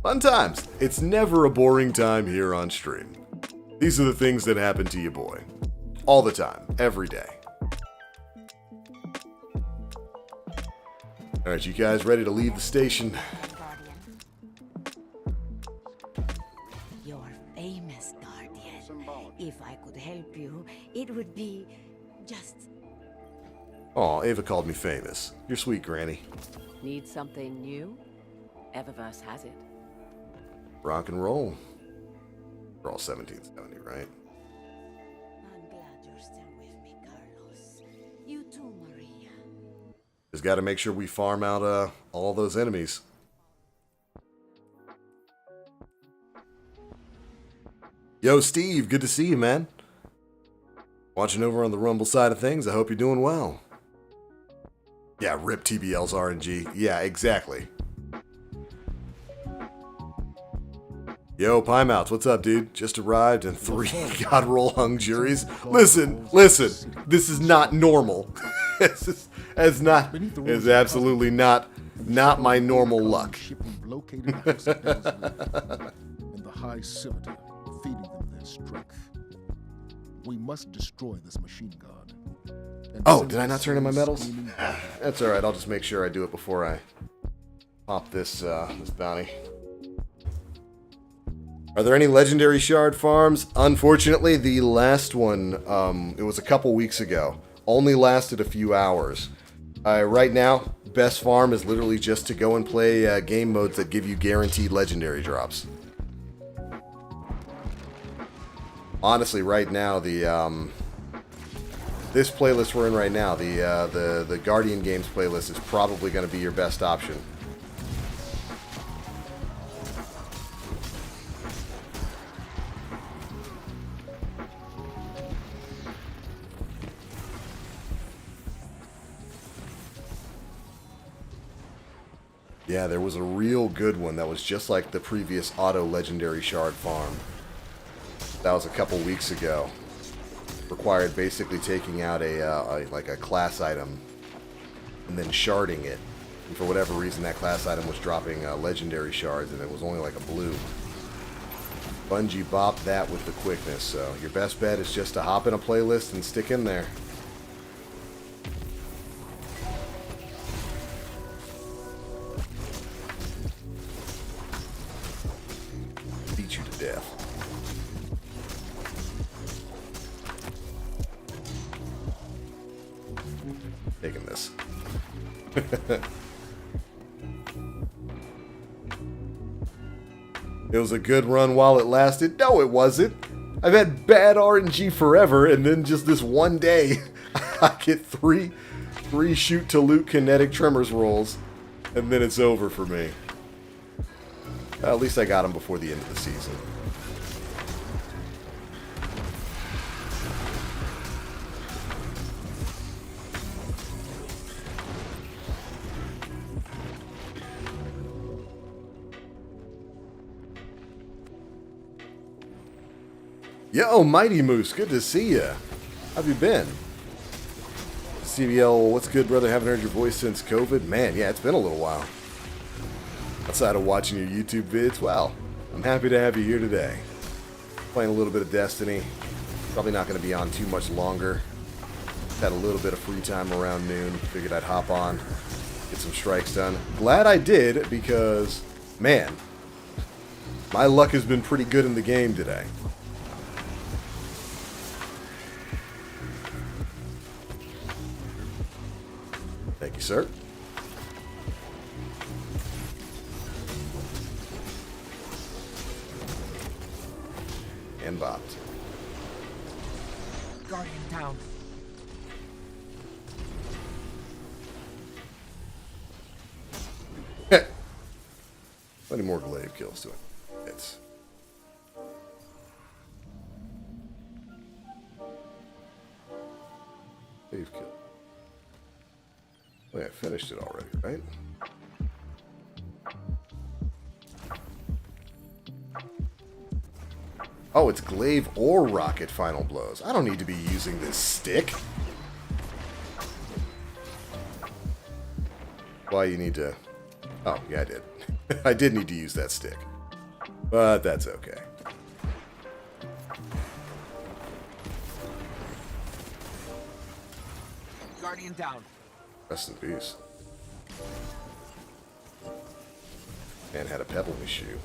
Fun times. It's never a boring time here on stream. These are the things that happen to you, boy. All the time. Every day. Alright, you guys ready to leave the station? Guardian. Your famous guardian. If I could help you, it would be just... Aw, Ava called me famous. You're sweet, Granny. Need something new? Eververse has it. Rock and roll. We're all 1770, right? I'm glad you're still with me, Carlos. You too, Maria. Just gotta make sure we farm out all those enemies. Yo, Steve, good to see you, man. Watching over on the Rumble side of things, I hope you're doing well. Yeah, rip TBL's RNG. Yeah, exactly. Yo, Piemouts, what's up, dude? Just arrived and 3 God roll hung juries. Listen, this is not normal. It's absolutely not my normal luck. Located in the high civitor, feeding them their strength. We must destroy this machine god. Oh, did I not turn in my medals? That's alright, I'll just make sure I do it before I pop this bounty. Are there any legendary shard farms? Unfortunately, the last one, it was a couple weeks ago, only lasted a few hours. Right now, best farm is literally just to go and play game modes that give you guaranteed legendary drops. Honestly, right now, this playlist we're in right now, the Guardian Games playlist is probably going to be your best option. Yeah, there was a real good one that was just like the previous auto legendary shard farm. That was a couple weeks ago. Required basically taking out a class item and then sharding it. And for whatever reason, that class item was dropping legendary shards, and it was only like a blue. Bungie bopped that with the quickness, so your best bet is just to hop in a playlist and stick in there. Beat you to death. Taking this. It was a good run while it lasted. No, it wasn't. I've had bad RNG forever, and then just this one day, I get three shoot to loot kinetic tremors rolls, and then it's over for me. Well, at least I got them before the end of the season. Yo, Mighty Moose, good to see ya. How have you been? CBL, what's good, brother? Haven't heard your voice since COVID. Man, yeah, it's been a little while. Outside of watching your YouTube vids, well, I'm happy to have you here today. Playing a little bit of Destiny. Probably not going to be on too much longer. Had a little bit of free time around noon. Figured I'd hop on, get some strikes done. Glad I did, because, man, my luck has been pretty good in the game today. Thank you, sir. And bopped. Guardian down. Plenty more glaive kills to it. It's glaive kill. Oh yeah, I finished it already, right? Oh, it's glaive or rocket final blows. I don't need to be using this stick. Why you need to... Oh, yeah, I did. I did need to use that stick. But that's okay. Guardian down. Rest in peace. Man had a pebble in his shoe.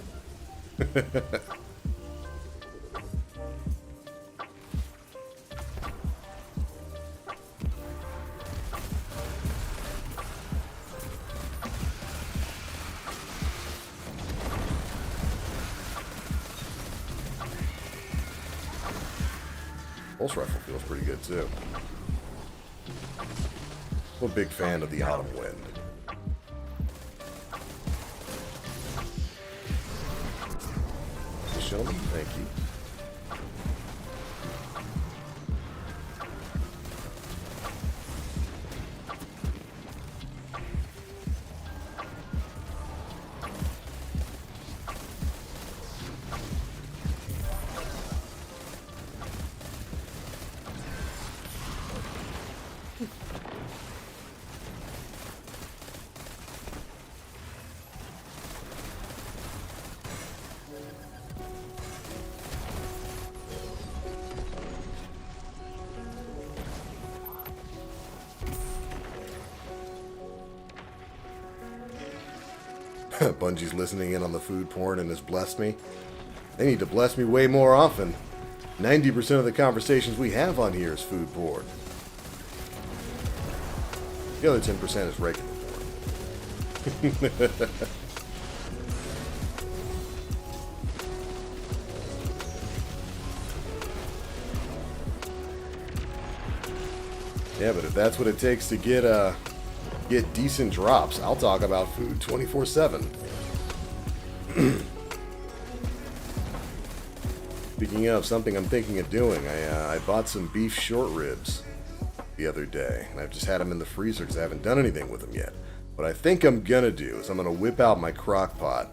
Pulse rifle feels pretty good too. I'm a big fan of the autumn wind. Show me, thank you. Bungie's listening in on the food porn and has blessed me. They need to bless me way more often. 90% of the conversations we have on here is food porn. The other 10% is regular porn. Yeah, but if that's what it takes to get decent drops, I'll talk about food 24/7. Speaking of something I'm thinking of doing, I bought some beef short ribs the other day, and I've just had them in the freezer because I haven't done anything with them yet. What I think I'm gonna do is I'm gonna whip out my crock pot,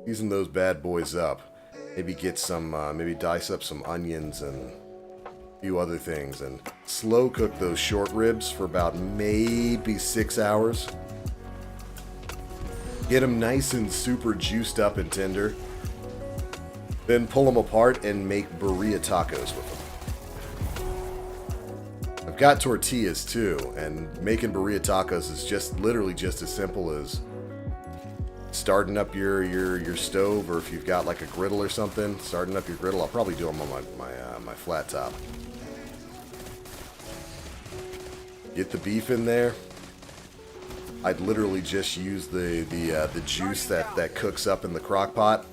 season those bad boys up, maybe get some, maybe dice up some onions and few other things, and slow cook those short ribs for about maybe 6 hours. Get them nice and super juiced up and tender. Then pull them apart and make burrito tacos with them. I've got tortillas too, and making burrito tacos is just literally just as simple as starting up your stove, or if you've got like a griddle or something, starting up your griddle. I'll probably do them on my flat top. Get the beef in there. I'd literally just use the juice that cooks up in the crock pot.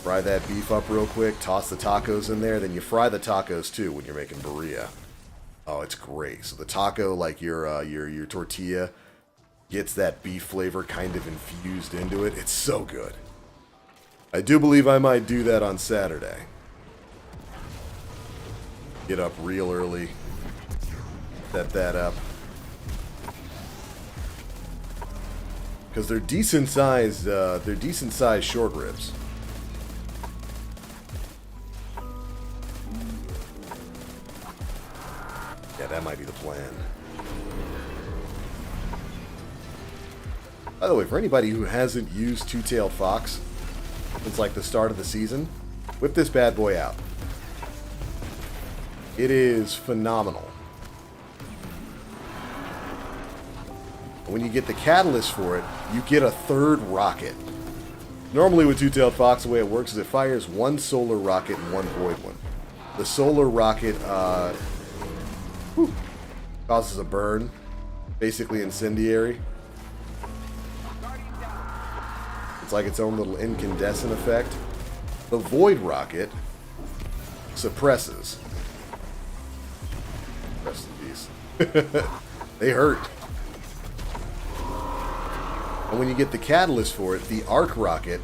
Fry that beef up real quick, toss the tacos in there, then you fry the tacos too when you're making burrito. Oh, it's great. So the taco, like your tortilla, gets that beef flavor kind of infused into it. It's so good. I do believe I might do that on Saturday. Get up real early, set that up, because they're decent sized short ribs. Yeah, that might be the plan. By the way, for anybody who hasn't used Two-Tailed Fox since like the start of the season, whip this bad boy out. It is phenomenal. When you get the catalyst for it, you get a third rocket. Normally with Two-Tailed Fox, the way it works is it fires one solar rocket and one void one. The solar rocket causes a burn, basically incendiary. It's like its own little incandescent effect. The void rocket suppresses. Rest in peace. They hurt. And when you get the catalyst for it, the arc rocket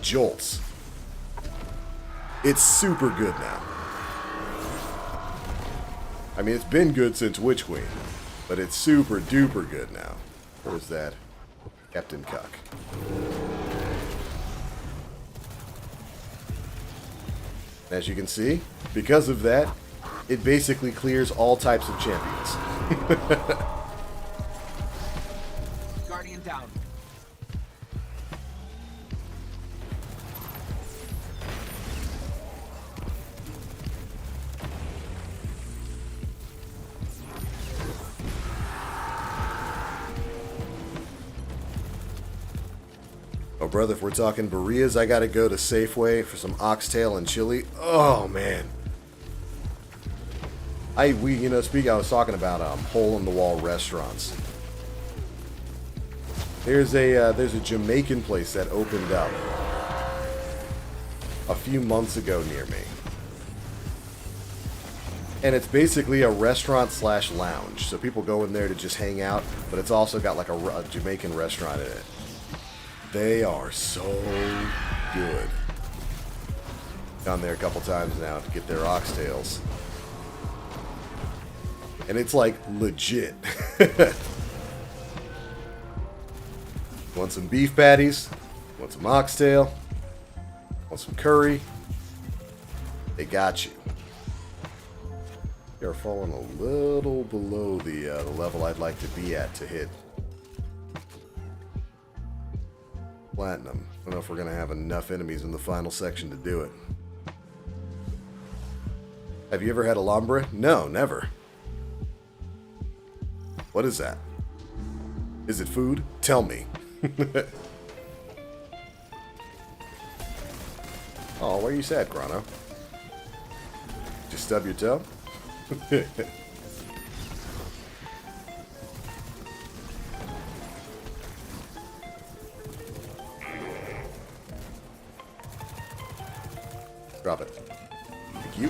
jolts. It's super good now. I mean, it's been good since Witch Queen, but it's super duper good now. What is that? Captain Cuck. As you can see, because of that, it basically clears all types of champions. Guardian down. Oh, brother, if we're talking burritos, I gotta go to Safeway for some oxtail and chili. Oh, man. I was talking about hole-in-the-wall restaurants. There's a Jamaican place that opened up a few months ago near me. And it's basically a restaurant slash lounge. So people go in there to just hang out, but it's also got like a Jamaican restaurant in it. They are so good. Gone there a couple times now to get their oxtails. And it's like legit. Want some beef patties? Want some oxtail? Want some curry? They got you. You're falling a little below the level I'd like to be at to hit platinum. I don't know if we're going to have enough enemies in the final section to do it. Have you ever had Alhambra? No, never. What is that? Is it food? Tell me. Oh, why are you sad, Chrono? Just stub your toe? Drop it. Thank you.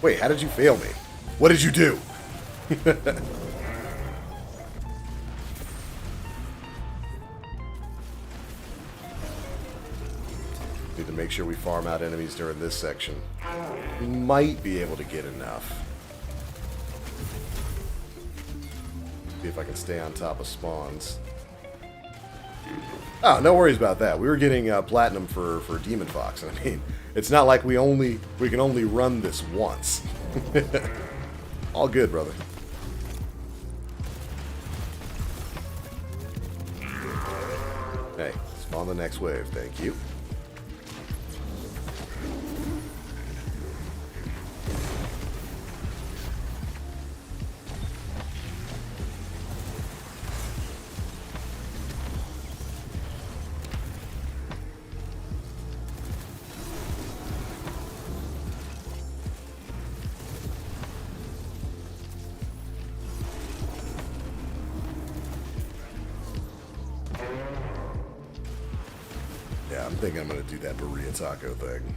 Wait, how did you fail me? What did you do? Need to make sure we farm out enemies during this section. We might be able to get enough. See if I can stay on top of spawns. Oh, no worries about that. We were getting platinum for Demon Fox. I mean, it's not like we can only run this once. All good, brother. Hey, spawn the next wave. Thank you. Yeah, I'm thinking I'm going to do that burrito taco thing.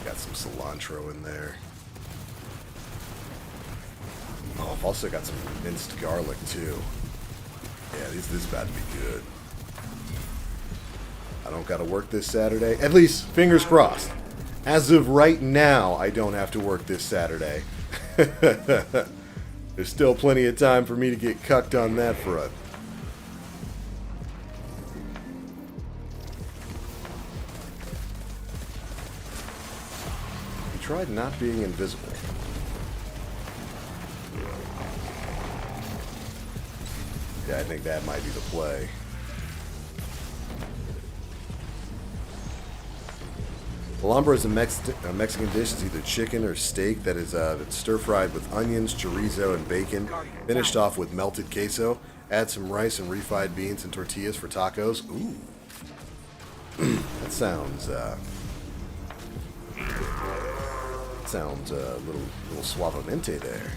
Got some cilantro in there. Oh, I've also got some minced garlic, too. Yeah, this is about to be good. I don't got to work this Saturday. At least, fingers crossed. As of right now, I don't have to work this Saturday. There's still plenty of time for me to get cucked on that front. Tried not being invisible. Yeah, I think that might be the play. Alhambra is a Mexican dish. It's either chicken or steak that is stir-fried with onions, chorizo, and bacon, finished off with melted queso. Add some rice and refried beans and tortillas for tacos. Ooh. That sounds a little suavemente there.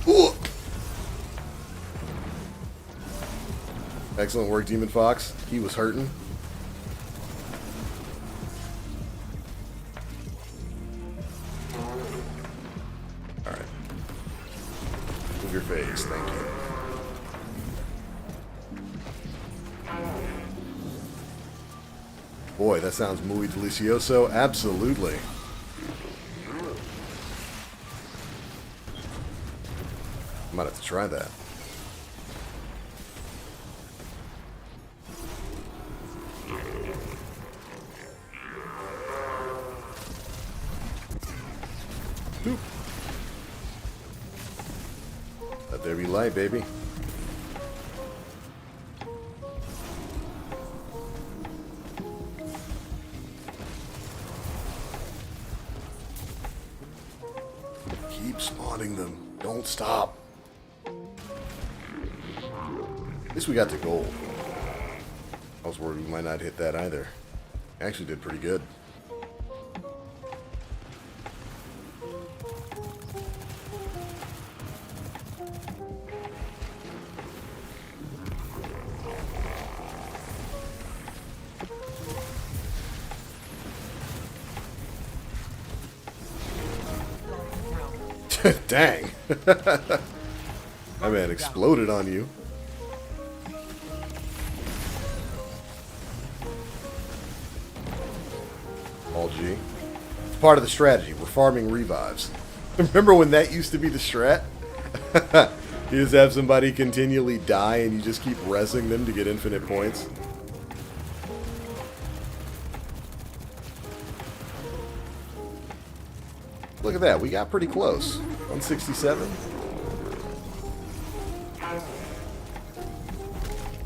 Ooh. Excellent work, Demon Fox. He was hurting. Alright. Move your face, thank you. Boy, that sounds muy delicioso. Absolutely. I might have to try that. Boop. Let there be light, baby. Keep spawning them. Don't stop. At least we got to gold. I was worried we might not hit that either. Actually did pretty good. Dang. That man exploded on you. All G. It's part of the strategy. We're farming revives. Remember when that used to be the strat? You just have somebody continually die and you just keep resing them to get infinite points. Look at that. We got pretty close. 167.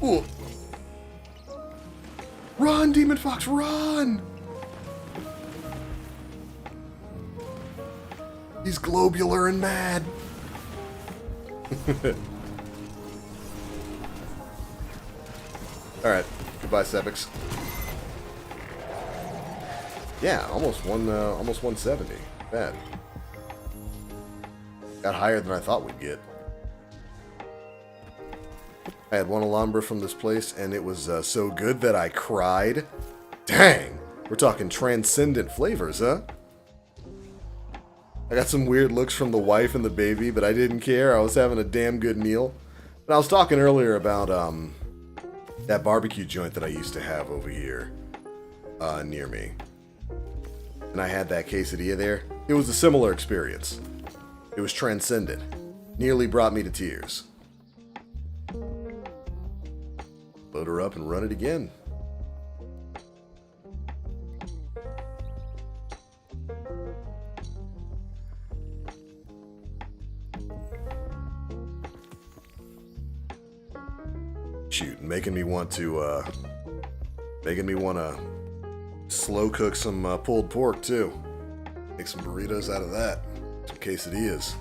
Ooh. Run, Demon Fox, run! He's globular and mad. Alright. Goodbye, Sebix. Yeah, almost 170. Bad. Got higher than I thought we'd get. I had one Alhambra from this place, and it was so good that I cried. Dang! We're talking transcendent flavors, huh? I got some weird looks from the wife and the baby, but I didn't care. I was having a damn good meal. And I was talking earlier about that barbecue joint that I used to have over here near me. And I had that quesadilla there. It was a similar experience. It was transcendent. Nearly brought me to tears. Load her up and run it again. Shoot, making me want to slow cook some pulled pork too. Make some burritos out of that. Some quesadillas.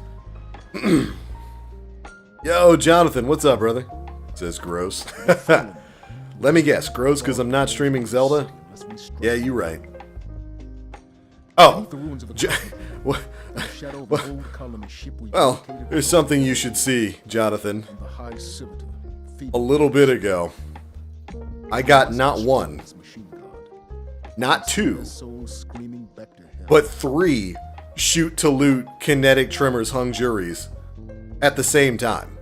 Yo, Jonathan, what's up, brother? Says gross. Let me guess, gross because I'm not streaming Zelda? Yeah, you right. Oh, well, there's something you should see, Jonathan. A little bit ago, I got not one, not two, but 3 shoot to loot kinetic trimmers hung juries at the same time.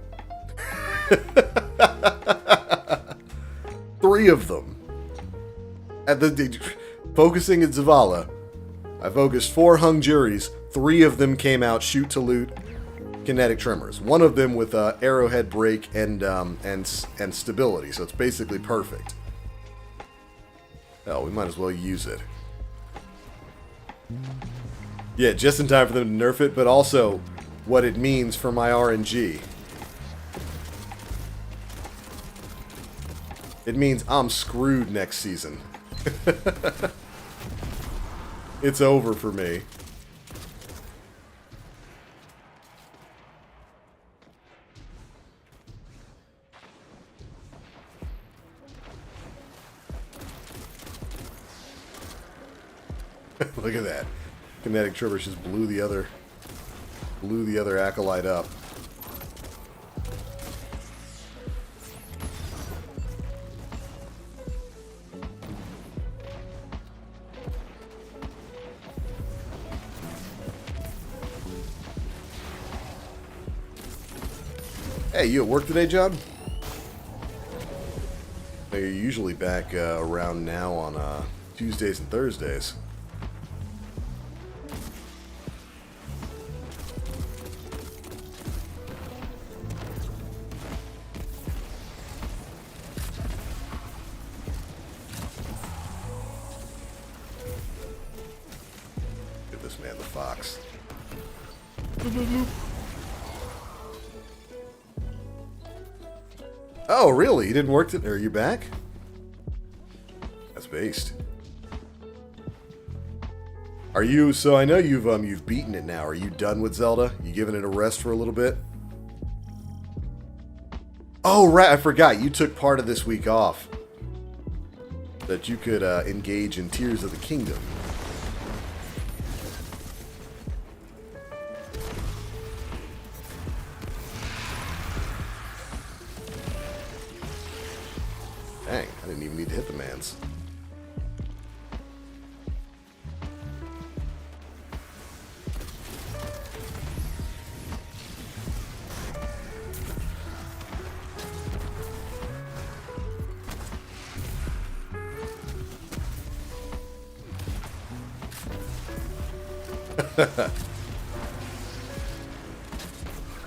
3 of them. Focusing at Zavala, I focused 4 hung juries. 3 of them came out shoot to loot kinetic trimmers. One of them with arrowhead break and stability, so it's basically perfect. Hell, we might as well use it. Yeah, just in time for them to nerf it, but also what it means for my RNG. It means I'm screwed next season. It's over for me. Look at that. Kinetic Trivers just blew the other acolyte up. Hey, you at work today, John? You're usually back around now on Tuesdays and Thursdays. Give this man the fox. Oh, really? You didn't work today? Are you back? That's based. Are you, so I know you've beaten it now. Are you done with Zelda? You giving it a rest for a little bit? Oh, right, I forgot. You took part of this week off. That you could engage in Tears of the Kingdom. Dang, I didn't even need to hit the mans.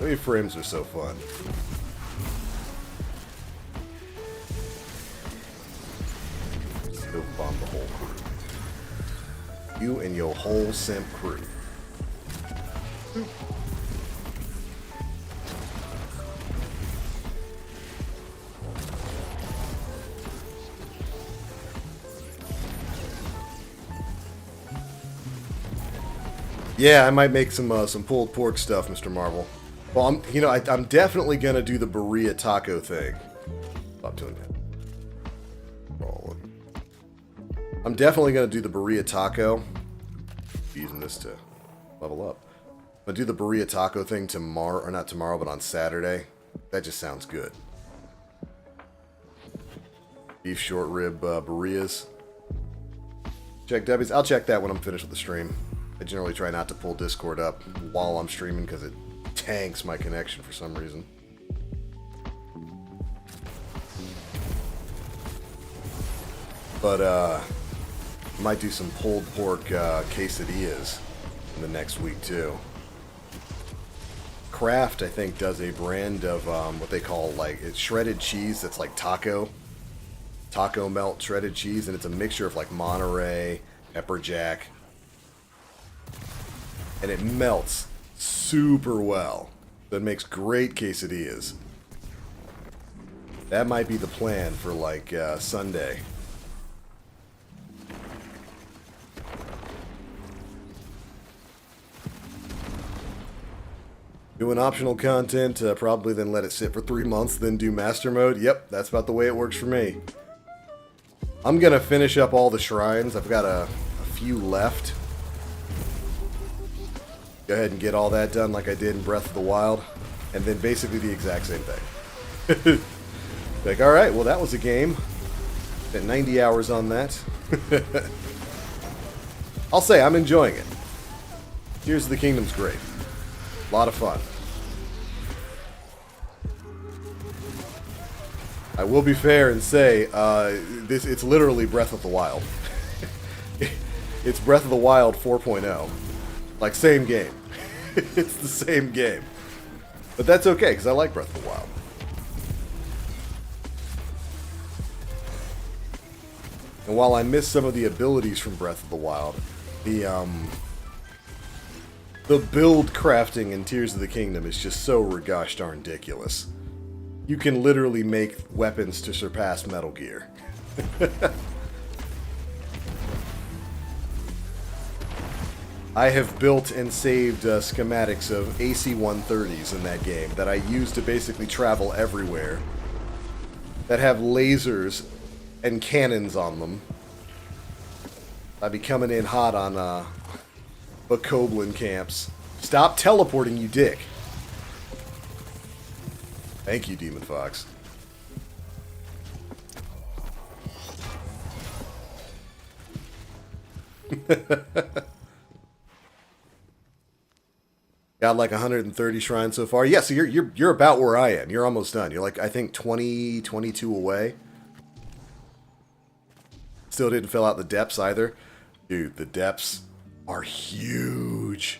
Wave frames are so fun. Still bomb the whole crew. You and your whole simp crew. Yeah, I might make some pulled pork stuff, Mr. Marvel. Well, I'm definitely gonna do the burrito taco thing. Stop doing that. Rolling. I'm definitely gonna do the burrito taco. Using this to level up. I'm gonna do the burrito taco thing tomorrow, or not tomorrow, but on Saturday. That just sounds good. Beef short rib burritos. Check Debbie's. I'll check that when I'm finished with the stream. I generally try not to pull Discord up while I'm streaming because it tanks my connection for some reason. But might do some pulled pork quesadillas in the next week too. Kraft, I think, does a brand of what they call, like, it's shredded cheese that's like taco melt shredded cheese, and it's a mixture of like Monterey, pepper jack, and it melts super well. That makes great quesadillas. That might be the plan for, like, Sunday. Doing optional content, probably then let it sit for 3 months, then do master mode. Yep, that's about the way it works for me. I'm gonna finish up all the shrines. I've got a few left. Go ahead and get all that done like I did in Breath of the Wild. And then basically the exact same thing. Like, alright, well that was a game. Spent 90 hours on that. I'll say, I'm enjoying it. Tears of the Kingdom's great. A lot of fun. I will be fair and say, it's literally Breath of the Wild. It's Breath of the Wild 4.0. Like, same game. It's the same game. But that's okay, because I like Breath of the Wild. And while I miss some of the abilities from Breath of the Wild, the build crafting in Tears of the Kingdom is just so gosh darn ridiculous. You can literally make weapons to surpass Metal Gear. I have built and saved schematics of AC-130s in that game that I use to basically travel everywhere, that have lasers and cannons on them. I'd be coming in hot on Bokoblin camps. Stop teleporting, you dick. Thank you, Demon Fox. Got like 130 shrines so far. Yeah, so you're about where I am. You're almost done. You're like, I think 20, 22 away. Still didn't fill out the depths either. Dude, the depths are huge.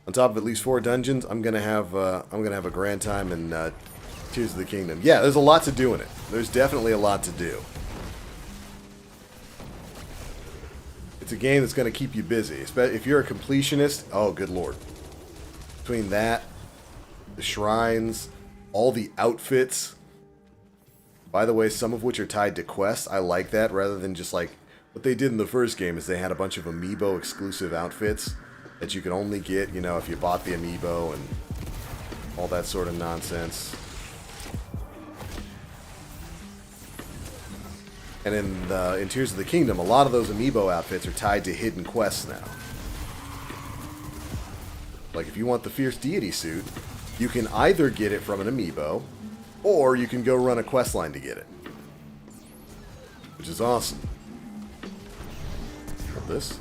On top of at least 4 dungeons, I'm gonna have a grand time in Tears of the Kingdom. Yeah, there's a lot to do in it. There's definitely a lot to do. It's a game that's going to keep you busy. If you're a completionist, oh, good lord. Between that, the shrines, all the outfits. By the way, some of which are tied to quests. I like that rather than just like What they did in the first game is they had a bunch of amiibo exclusive outfits that you could only get, you know, if you bought the amiibo and all that sort of nonsense. And in Tears of the Kingdom, a lot of those amiibo outfits are tied to hidden quests now. Like if you want the Fierce Deity suit, you can either get it from an amiibo, or you can go run a quest line to get it. Which is awesome. Hold this.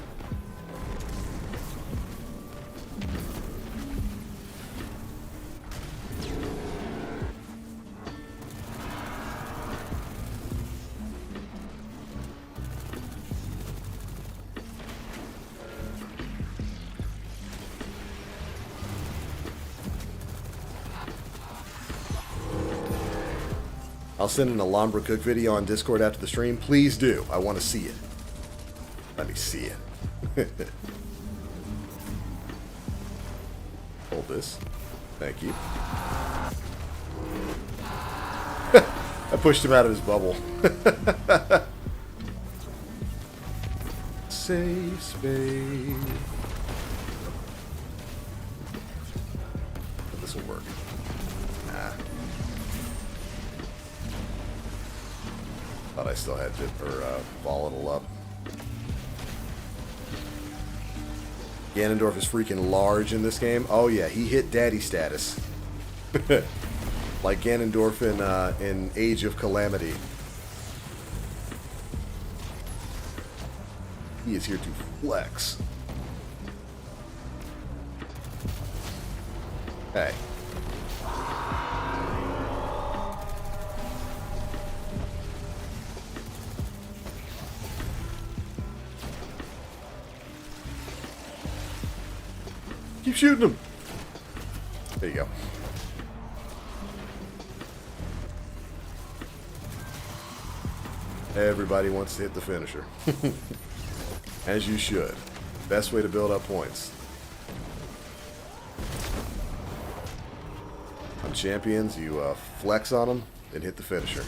I'll send an Alhambra cook video on Discord after the stream. Please do. I want to see it. Let me see it. Hold this. Thank you. I pushed him out of his bubble. Safe space. This will work. Nah. Thought I still had volatile up. Ganondorf is freaking large in this game. Oh yeah, he hit daddy status. Like Ganondorf in Age of Calamity. He is here to flex. Hey. Keep shooting him. There you go. Everybody wants to hit the finisher. As you should. Best way to build up points. On champions, you flex on them, then hit the finisher.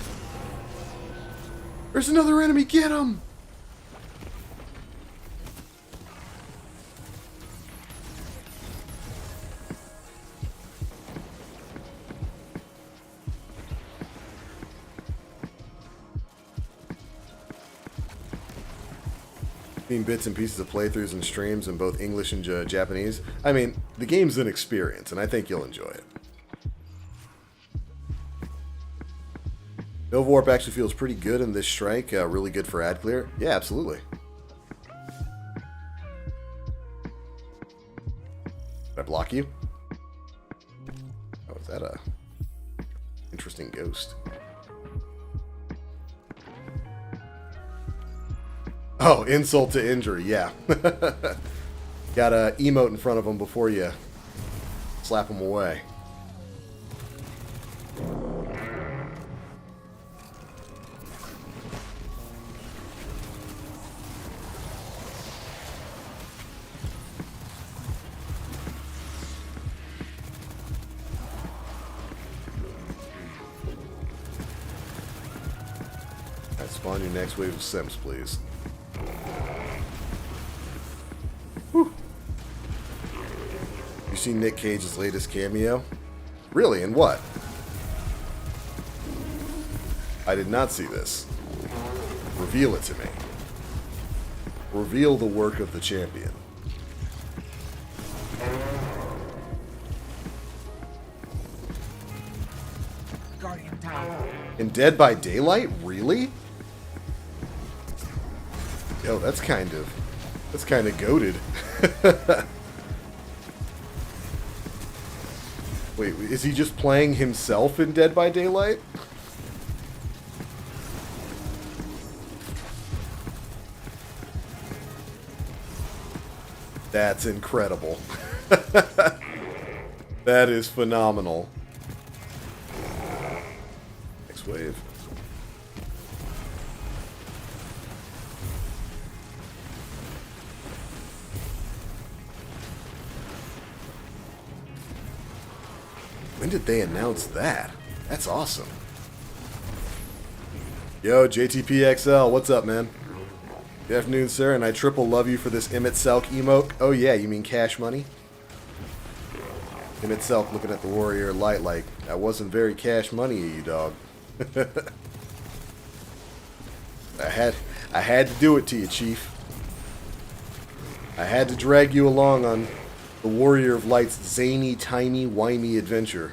There's another enemy, get him! Bits and pieces of playthroughs and streams in both English and Japanese. I mean, the game's an experience, and I think you'll enjoy it. Nova Warp actually feels pretty good in this strike. Really good for ad clear. Yeah, absolutely. Did I block you? Oh, is that a interesting ghost? Oh, insult to injury, yeah. Gotta emote in front of them before you slap them away. Alright, spawn your next wave of Sims, please. Whew. You seen Nick Cage's latest cameo? Really? And what? I did not see this. Reveal it to me. Reveal the work of the champion. Guardian Tower. In Dead by Daylight? Really? Yo, that's kind of goated. Wait, is he just playing himself in Dead by Daylight? That's incredible. That is phenomenal. Next wave. When did they announce that? That's awesome. Yo, JTPXL, what's up, man? Good afternoon, sir, and I triple love you for this Emmett Selk emote. Oh yeah, you mean Cash Money? Emmett Selk looking at the Warrior Light like, that wasn't very Cash Money of you, dog. I had to do it to you, Chief. I had to drag you along on the Warrior of Light's zany, timey, wimey adventure.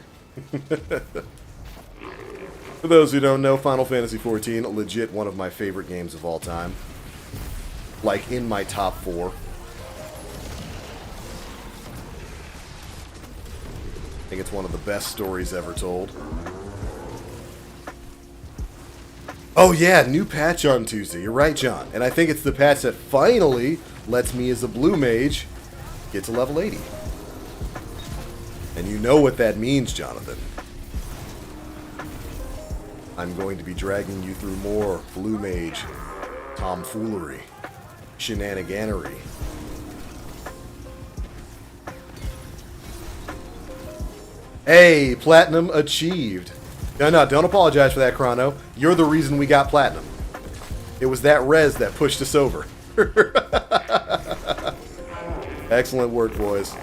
For those who don't know, Final Fantasy XIV, legit one of my favorite games of all time. Like, in my top 4. I think it's one of the best stories ever told. Oh yeah, new patch on Tuesday. You're right, John. And I think it's the patch that finally lets me as a blue mage get to level 80. And you know what that means, Jonathan. I'm going to be dragging you through more blue mage tomfoolery, shenaniganery. Hey, platinum achieved. No, don't apologize for that, Chrono. You're the reason we got platinum. It was that res that pushed us over. Excellent work, boys.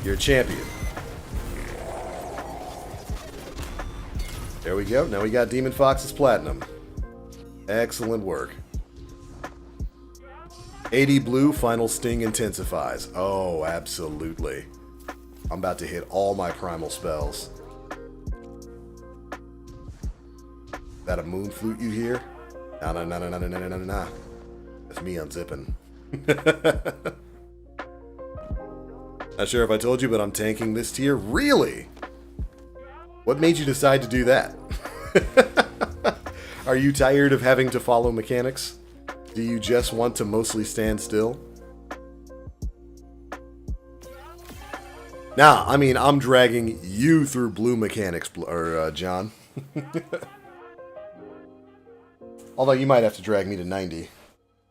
You're a champion. There we go. Now we got Demon Fox's platinum. Excellent work. 80 blue, final sting intensifies. Oh, absolutely. I'm about to hit all my primal spells. Is that a moon flute you hear? No. That's me unzipping. Not sure if I told you, but I'm tanking this tier. Really? What made you decide to do that? Are you tired of having to follow mechanics? Do you just want to mostly stand still? Nah, I mean, I'm dragging you through blue mechanics, John. Although you might have to drag me to 90.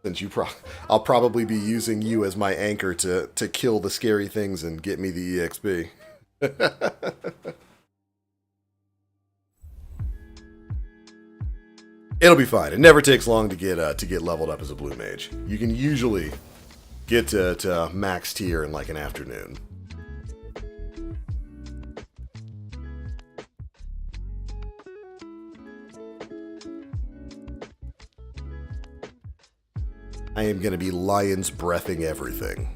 Since I'll probably be using you as my anchor to kill the scary things and get me the EXP. It'll be fine. It never takes long to get leveled up as a blue mage. You can usually get to max tier in like an afternoon. I am going to be lion's breathing everything.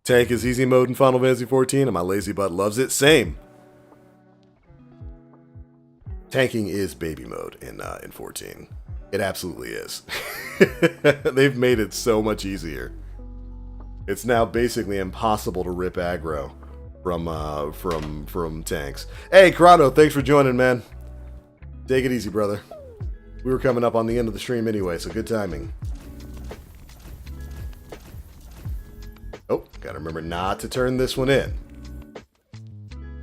Tank is easy mode in Final Fantasy XIV, and my lazy butt loves it. Same. Tanking is baby mode in 14. It absolutely is. They've made it so much easier. It's now basically impossible to rip aggro from tanks. Hey, Corrado, thanks for joining, man. Take it easy, brother. We were coming up on the end of the stream anyway, so good timing. Oh, gotta remember not to turn this one in.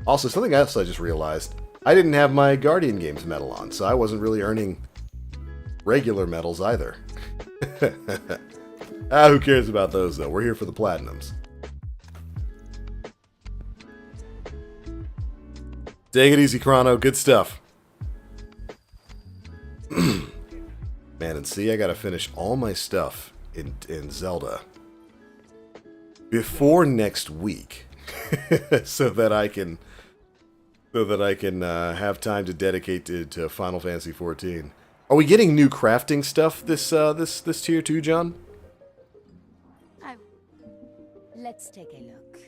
Also, something else I just realized. I didn't have my Guardian Games medal on, so I wasn't really earning regular medals either. Who cares about those, though? We're here for the platinums. Take it easy, Chrono. Good stuff. Man, and see, I gotta finish all my stuff in Zelda before next week, so that I can have time to dedicate to Final Fantasy XIV. Are we getting new crafting stuff this tier 2, John? Let's take a look.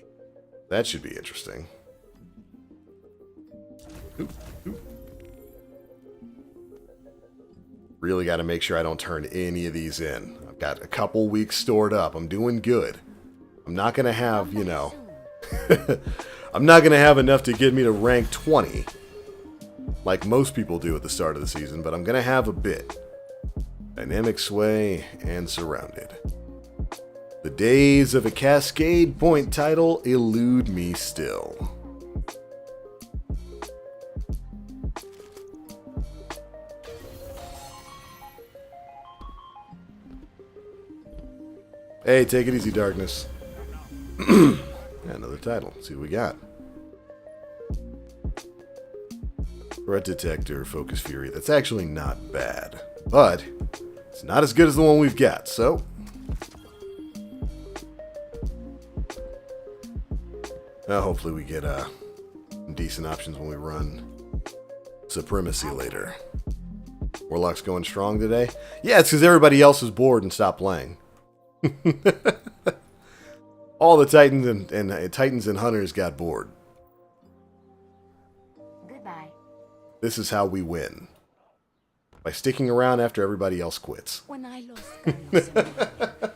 That should be interesting. Oop. Really got to make sure I don't turn any of these in. I've got a couple weeks stored up. I'm doing good. I'm not going to have, you know... I'm not going to have enough to get me to rank 20, like most people do at the start of the season, but I'm going to have a bit. Dynamic Sway and Surrounded. The days of a Cascade Point title elude me still. Hey, take it easy, Darkness. Another title. Let's see what we got. Threat detector, focus fury. That's actually not bad. But it's not as good as the one we've got, so. Hopefully we get decent options when we run Supremacy later. Warlock's going strong today? Yeah, it's because everybody else is bored and stopped playing. All the Titans and Titans and Hunters got bored. Goodbye. This is how we win. By sticking around after everybody else quits. When I lost Carlos and Maria, there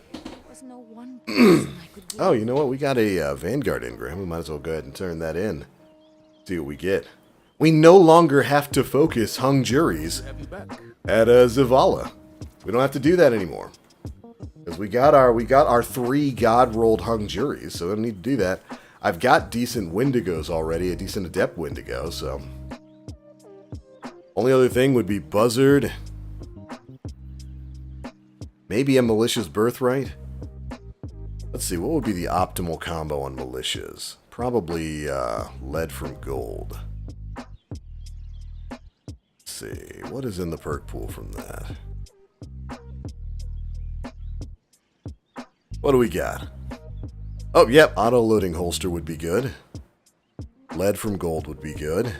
was no one person I could Oh, you know what? We got a Vanguard engram. We might as well go ahead and turn that in. See what we get. We no longer have to focus hung juries at Zavala. We don't have to do that anymore. Because we got our 3 god rolled hung juries, so we don't need to do that. I've got decent Wendigos already, a decent Adept Wendigo, so. Only other thing would be Buzzard. Maybe a Malicious Birthright. Let's see, what would be the optimal combo on Militias? Probably Lead from Gold. Let's see, what is in the perk pool from that? What do we got? Oh, yep, auto-loading holster would be good. Lead from Gold would be good.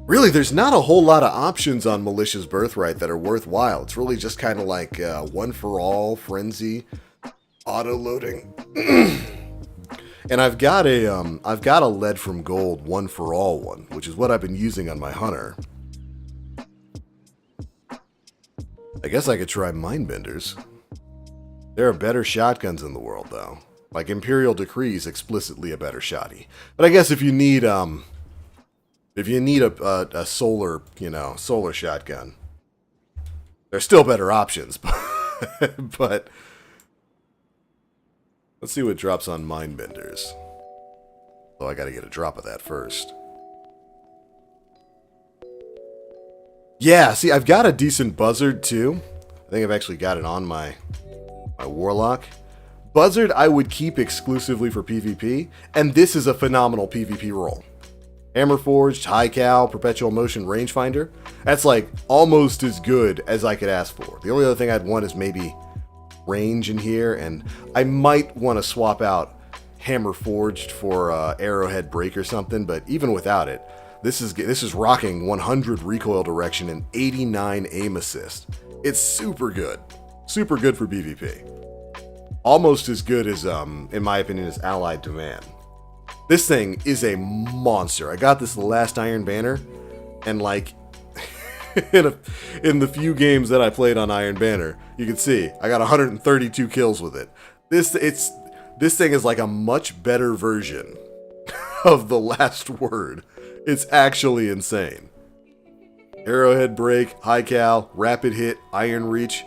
Really, there's not a whole lot of options on Malicious Birthright that are worthwhile. It's really just kind of like One for All, Frenzy, auto-loading. And I've got a Lead from Gold One for All one, which is what I've been using on my Hunter. I guess I could try Mindbenders. There are better shotguns in the world, though. Like Imperial Decree is explicitly a better shotty. But I guess if you need a solar, solar shotgun, there's still better options. But let's see what drops on Mindbenders. Oh, I gotta get a drop of that first. Yeah, see, I've got a decent Buzzard, too. I think I've actually got it on my Warlock. Buzzard I would keep exclusively for PvP, and this is a phenomenal PvP roll. Hammerforged, High Cal, Perpetual Motion, Rangefinder. That's like almost as good as I could ask for. The only other thing I'd want is maybe range in here, and I might want to swap out Hammerforged for Arrowhead Break or something, but even without it, this is rocking 100 recoil direction and 89 aim assist. It's super good. Super good for PvP. Almost as good as, in my opinion, as Allied Demand. This thing is a monster. I got this the last Iron Banner, and like, in the few games that I played on Iron Banner, you can see I got 132 kills with it. This thing is like a much better version of the Last Word. It's actually insane. Arrowhead Break, High Cal, Rapid Hit, Iron Reach,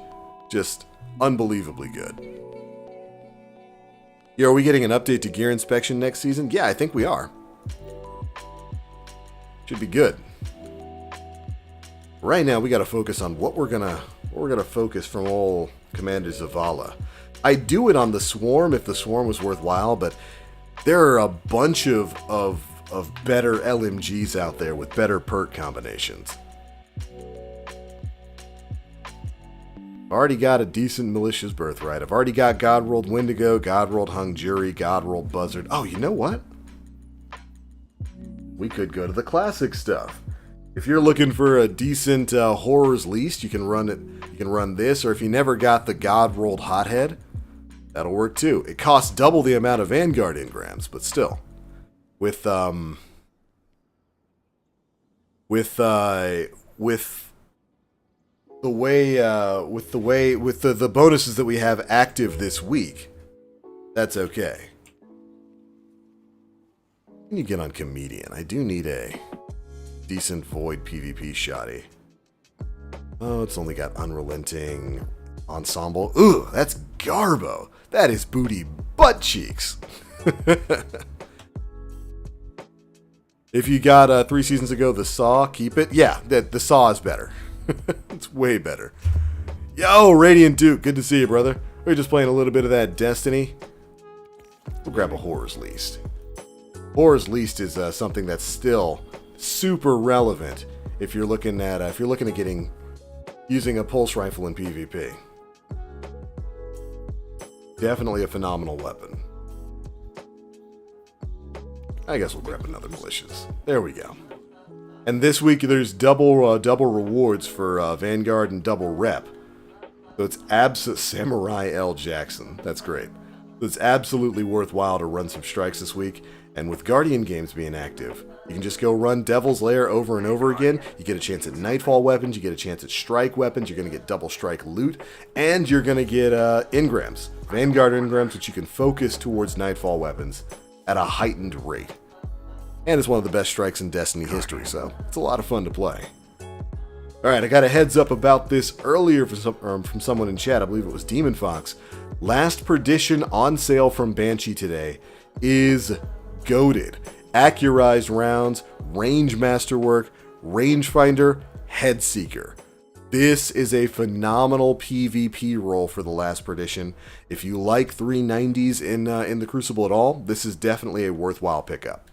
just unbelievably good. Yo, are we getting an update to gear inspection next season? Yeah, I think we are. Should be good. Right now, we got to focus on what we're gonna focus from all Commander Zavala. I do it on the Swarm if the Swarm was worthwhile, but there are a bunch of better LMGs out there with better perk combinations. I've already got a decent Malicious Birthright. I've already got God-Rolled Wendigo, God-Rolled Hung Jury, God-Rolled Buzzard. Oh, you know what? We could go to the classic stuff. If you're looking for a decent Horror's Least, you can run it. You can run this, or if you never got the God-Rolled Hothead, that'll work too. It costs double the amount of Vanguard engrams, but still, with the bonuses that we have active this week, that's okay. Can you get on Comedian? I do need a decent Void PvP shoddy. Oh, it's only got Unrelenting Ensemble. Ooh, that's Garbo. That is booty butt cheeks. If you got 3 seasons ago the Saw, keep it. Yeah, the Saw is better. It's way better. Yo, Radiant Duke, good to see you, brother. We're just playing a little bit of that Destiny. We'll grab a Horror's Least. Horror's Least is something that's still super relevant if you're looking at using a pulse rifle in PvP. Definitely a phenomenal weapon. I guess we'll grab another militias. There we go. And this week there's double rewards for Vanguard and double rep. So it's Samurai L. Jackson. That's great. So it's absolutely worthwhile to run some strikes this week. And with Guardian games being active, you can just go run Devil's Lair over and over again. You get a chance at Nightfall weapons, you get a chance at strike weapons, you're going to get double strike loot, and you're going to get engrams. Vanguard engrams, which you can focus towards Nightfall weapons at a heightened rate. And it's one of the best strikes in Destiny history, so it's a lot of fun to play. Alright, I got a heads up about this earlier from someone in chat. I believe it was Demon Fox. Last Perdition on sale from Banshee today is goated. Accurized rounds, range masterwork, rangefinder, headseeker. This is a phenomenal PvP role for the Last Perdition. If you like 390s in the Crucible at all, this is definitely a worthwhile pickup.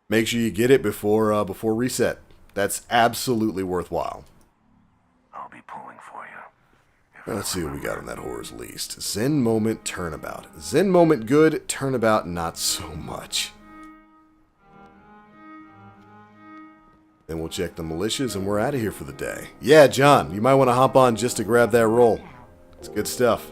Make sure you get it before reset. That's absolutely worthwhile. I'll be pulling for you. Let's see what we got on that Horror's Least. Zen Moment, Turnabout. Zen Moment good, Turnabout not so much. Then we'll check the militias and we're out of here for the day. Yeah, John, you might want to hop on just to grab that roll. It's good stuff.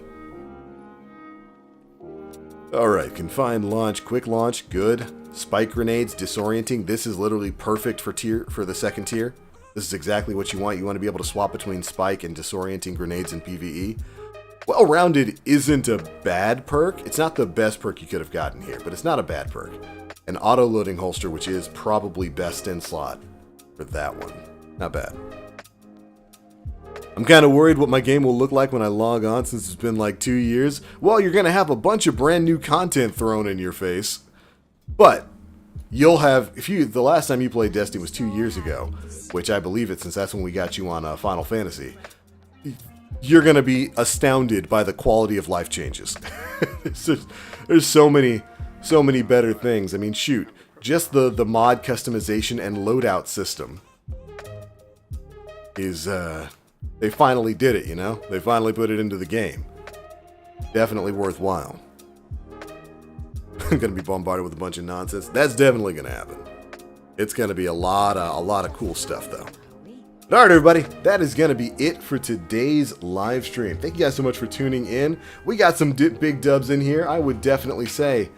Alright, confined launch, quick launch, good. Spike grenades, disorienting. This is literally perfect for the second tier. This is exactly what you want. You want to be able to swap between spike and disorienting grenades in PvE. Well-rounded isn't a bad perk. It's not the best perk you could have gotten here, but it's not a bad perk. An auto-loading holster, which is probably best in slot for that one. Not bad. I'm kind of worried what my game will look like when I log on since it's been like 2 years. Well, you're going to have a bunch of brand new content thrown in your face. But you'll have, the last time you played Destiny was 2 years ago, which I believe it since that's when we got you on Final Fantasy, you're going to be astounded by the quality of life changes. There's so many better things. I mean, shoot, just the mod customization and loadout system is, they finally did it, you know? They finally put it into the game. Definitely worthwhile. I'm going to be bombarded with a bunch of nonsense. That's definitely going to happen. It's going to be a lot of cool stuff, though. All right, everybody, that is going to be it for today's live stream. Thank you guys so much for tuning in. We got some big dubs in here. I would definitely say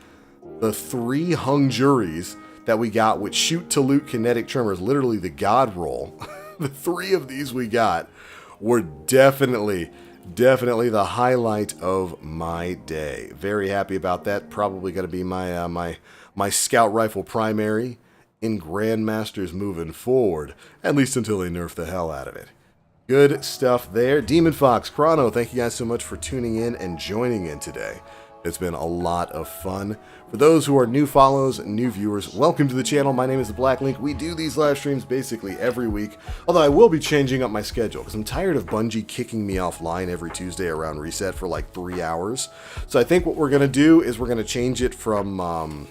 the 3 hung juries that we got with shoot to loot kinetic tremors, literally the god roll. The 3 of these we got were definitely the highlight of my day. Very happy about that. Probably going to be my scout rifle primary in Grandmasters moving forward, at least until they nerf the hell out of it. Good stuff there. Demon Fox, Chrono, thank you guys so much for tuning in and joining in today. It's been a lot of fun. For those who are new follows, new viewers, welcome to the channel. My name is The Black Link. We do these live streams basically every week, although I will be changing up my schedule because I'm tired of Bungie kicking me offline every Tuesday around reset for like 3 hours. So I think what we're going to do is we're going to change it from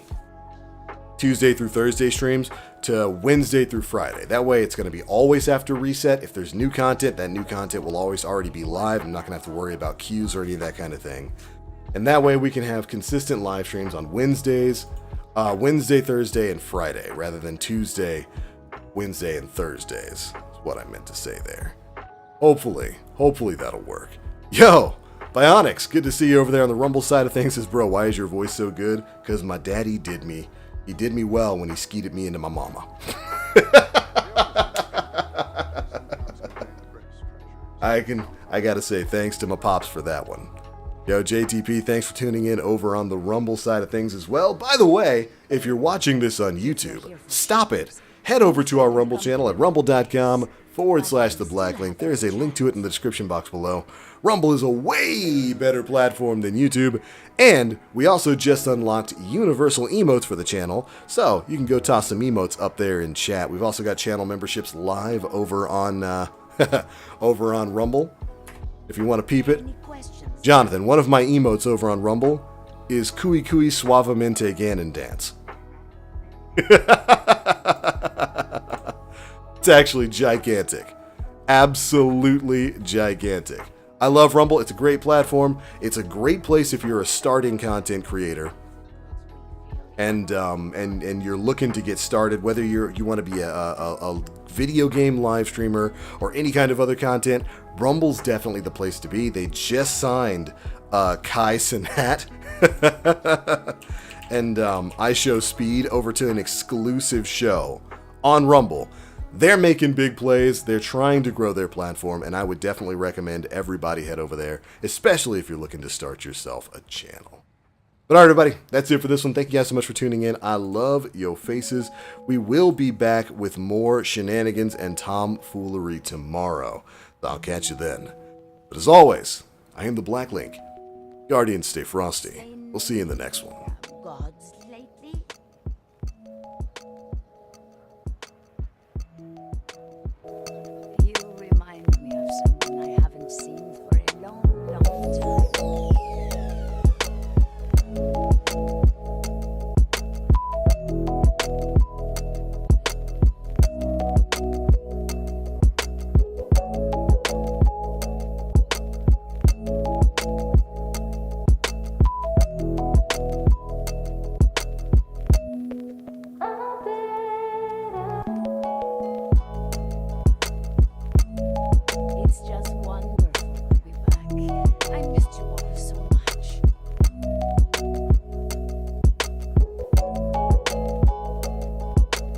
Tuesday through Thursday streams to Wednesday through Friday. That way it's going to be always after reset. If there's new content, that new content will always already be live. I'm not going to have to worry about queues or any of that kind of thing. And that way we can have consistent live streams on Wednesdays, Wednesday, Thursday, and Friday, rather than Tuesday, Wednesday, and Thursdays, is what I meant to say there. Hopefully that'll work. Yo, Bionics, good to see you over there on the Rumble side of things. Says, bro, why is your voice so good? Because my daddy did me. He did me well when he skeeted me into my mama. I gotta say thanks to my pops for that one. Yo, JTP, thanks for tuning in over on the Rumble side of things as well. By the way, if you're watching this on YouTube, stop it. Head over to our Rumble channel at rumble.com/thebblacklink. There is a link to it in the description box below. Rumble is a way better platform than YouTube, and we also just unlocked universal emotes for the channel, so you can go toss some emotes up there in chat. We've also got channel memberships live over on over on Rumble, if you want to peep it. Jonathan, one of my emotes over on Rumble is Kui Kui Suavemente Ganon Dance. It's actually gigantic. Absolutely gigantic. I love Rumble. It's a great platform. It's a great place if you're a starting content creator. And you're looking to get started, whether you want to be a video game live streamer or any kind of other content, Rumble's definitely the place to be. They just signed Kai Cenat and I Show Speed over to an exclusive show on Rumble. They're making big plays. They're trying to grow their platform, and I would definitely recommend everybody head over there, especially if you're looking to start yourself a channel. But all right, everybody, that's it for this one. Thank you guys so much for tuning in. I love yo faces. We will be back with more shenanigans and tomfoolery tomorrow. I'll catch you then. But as always, I am the Black Link. Guardians, stay frosty. We'll see you in the next one.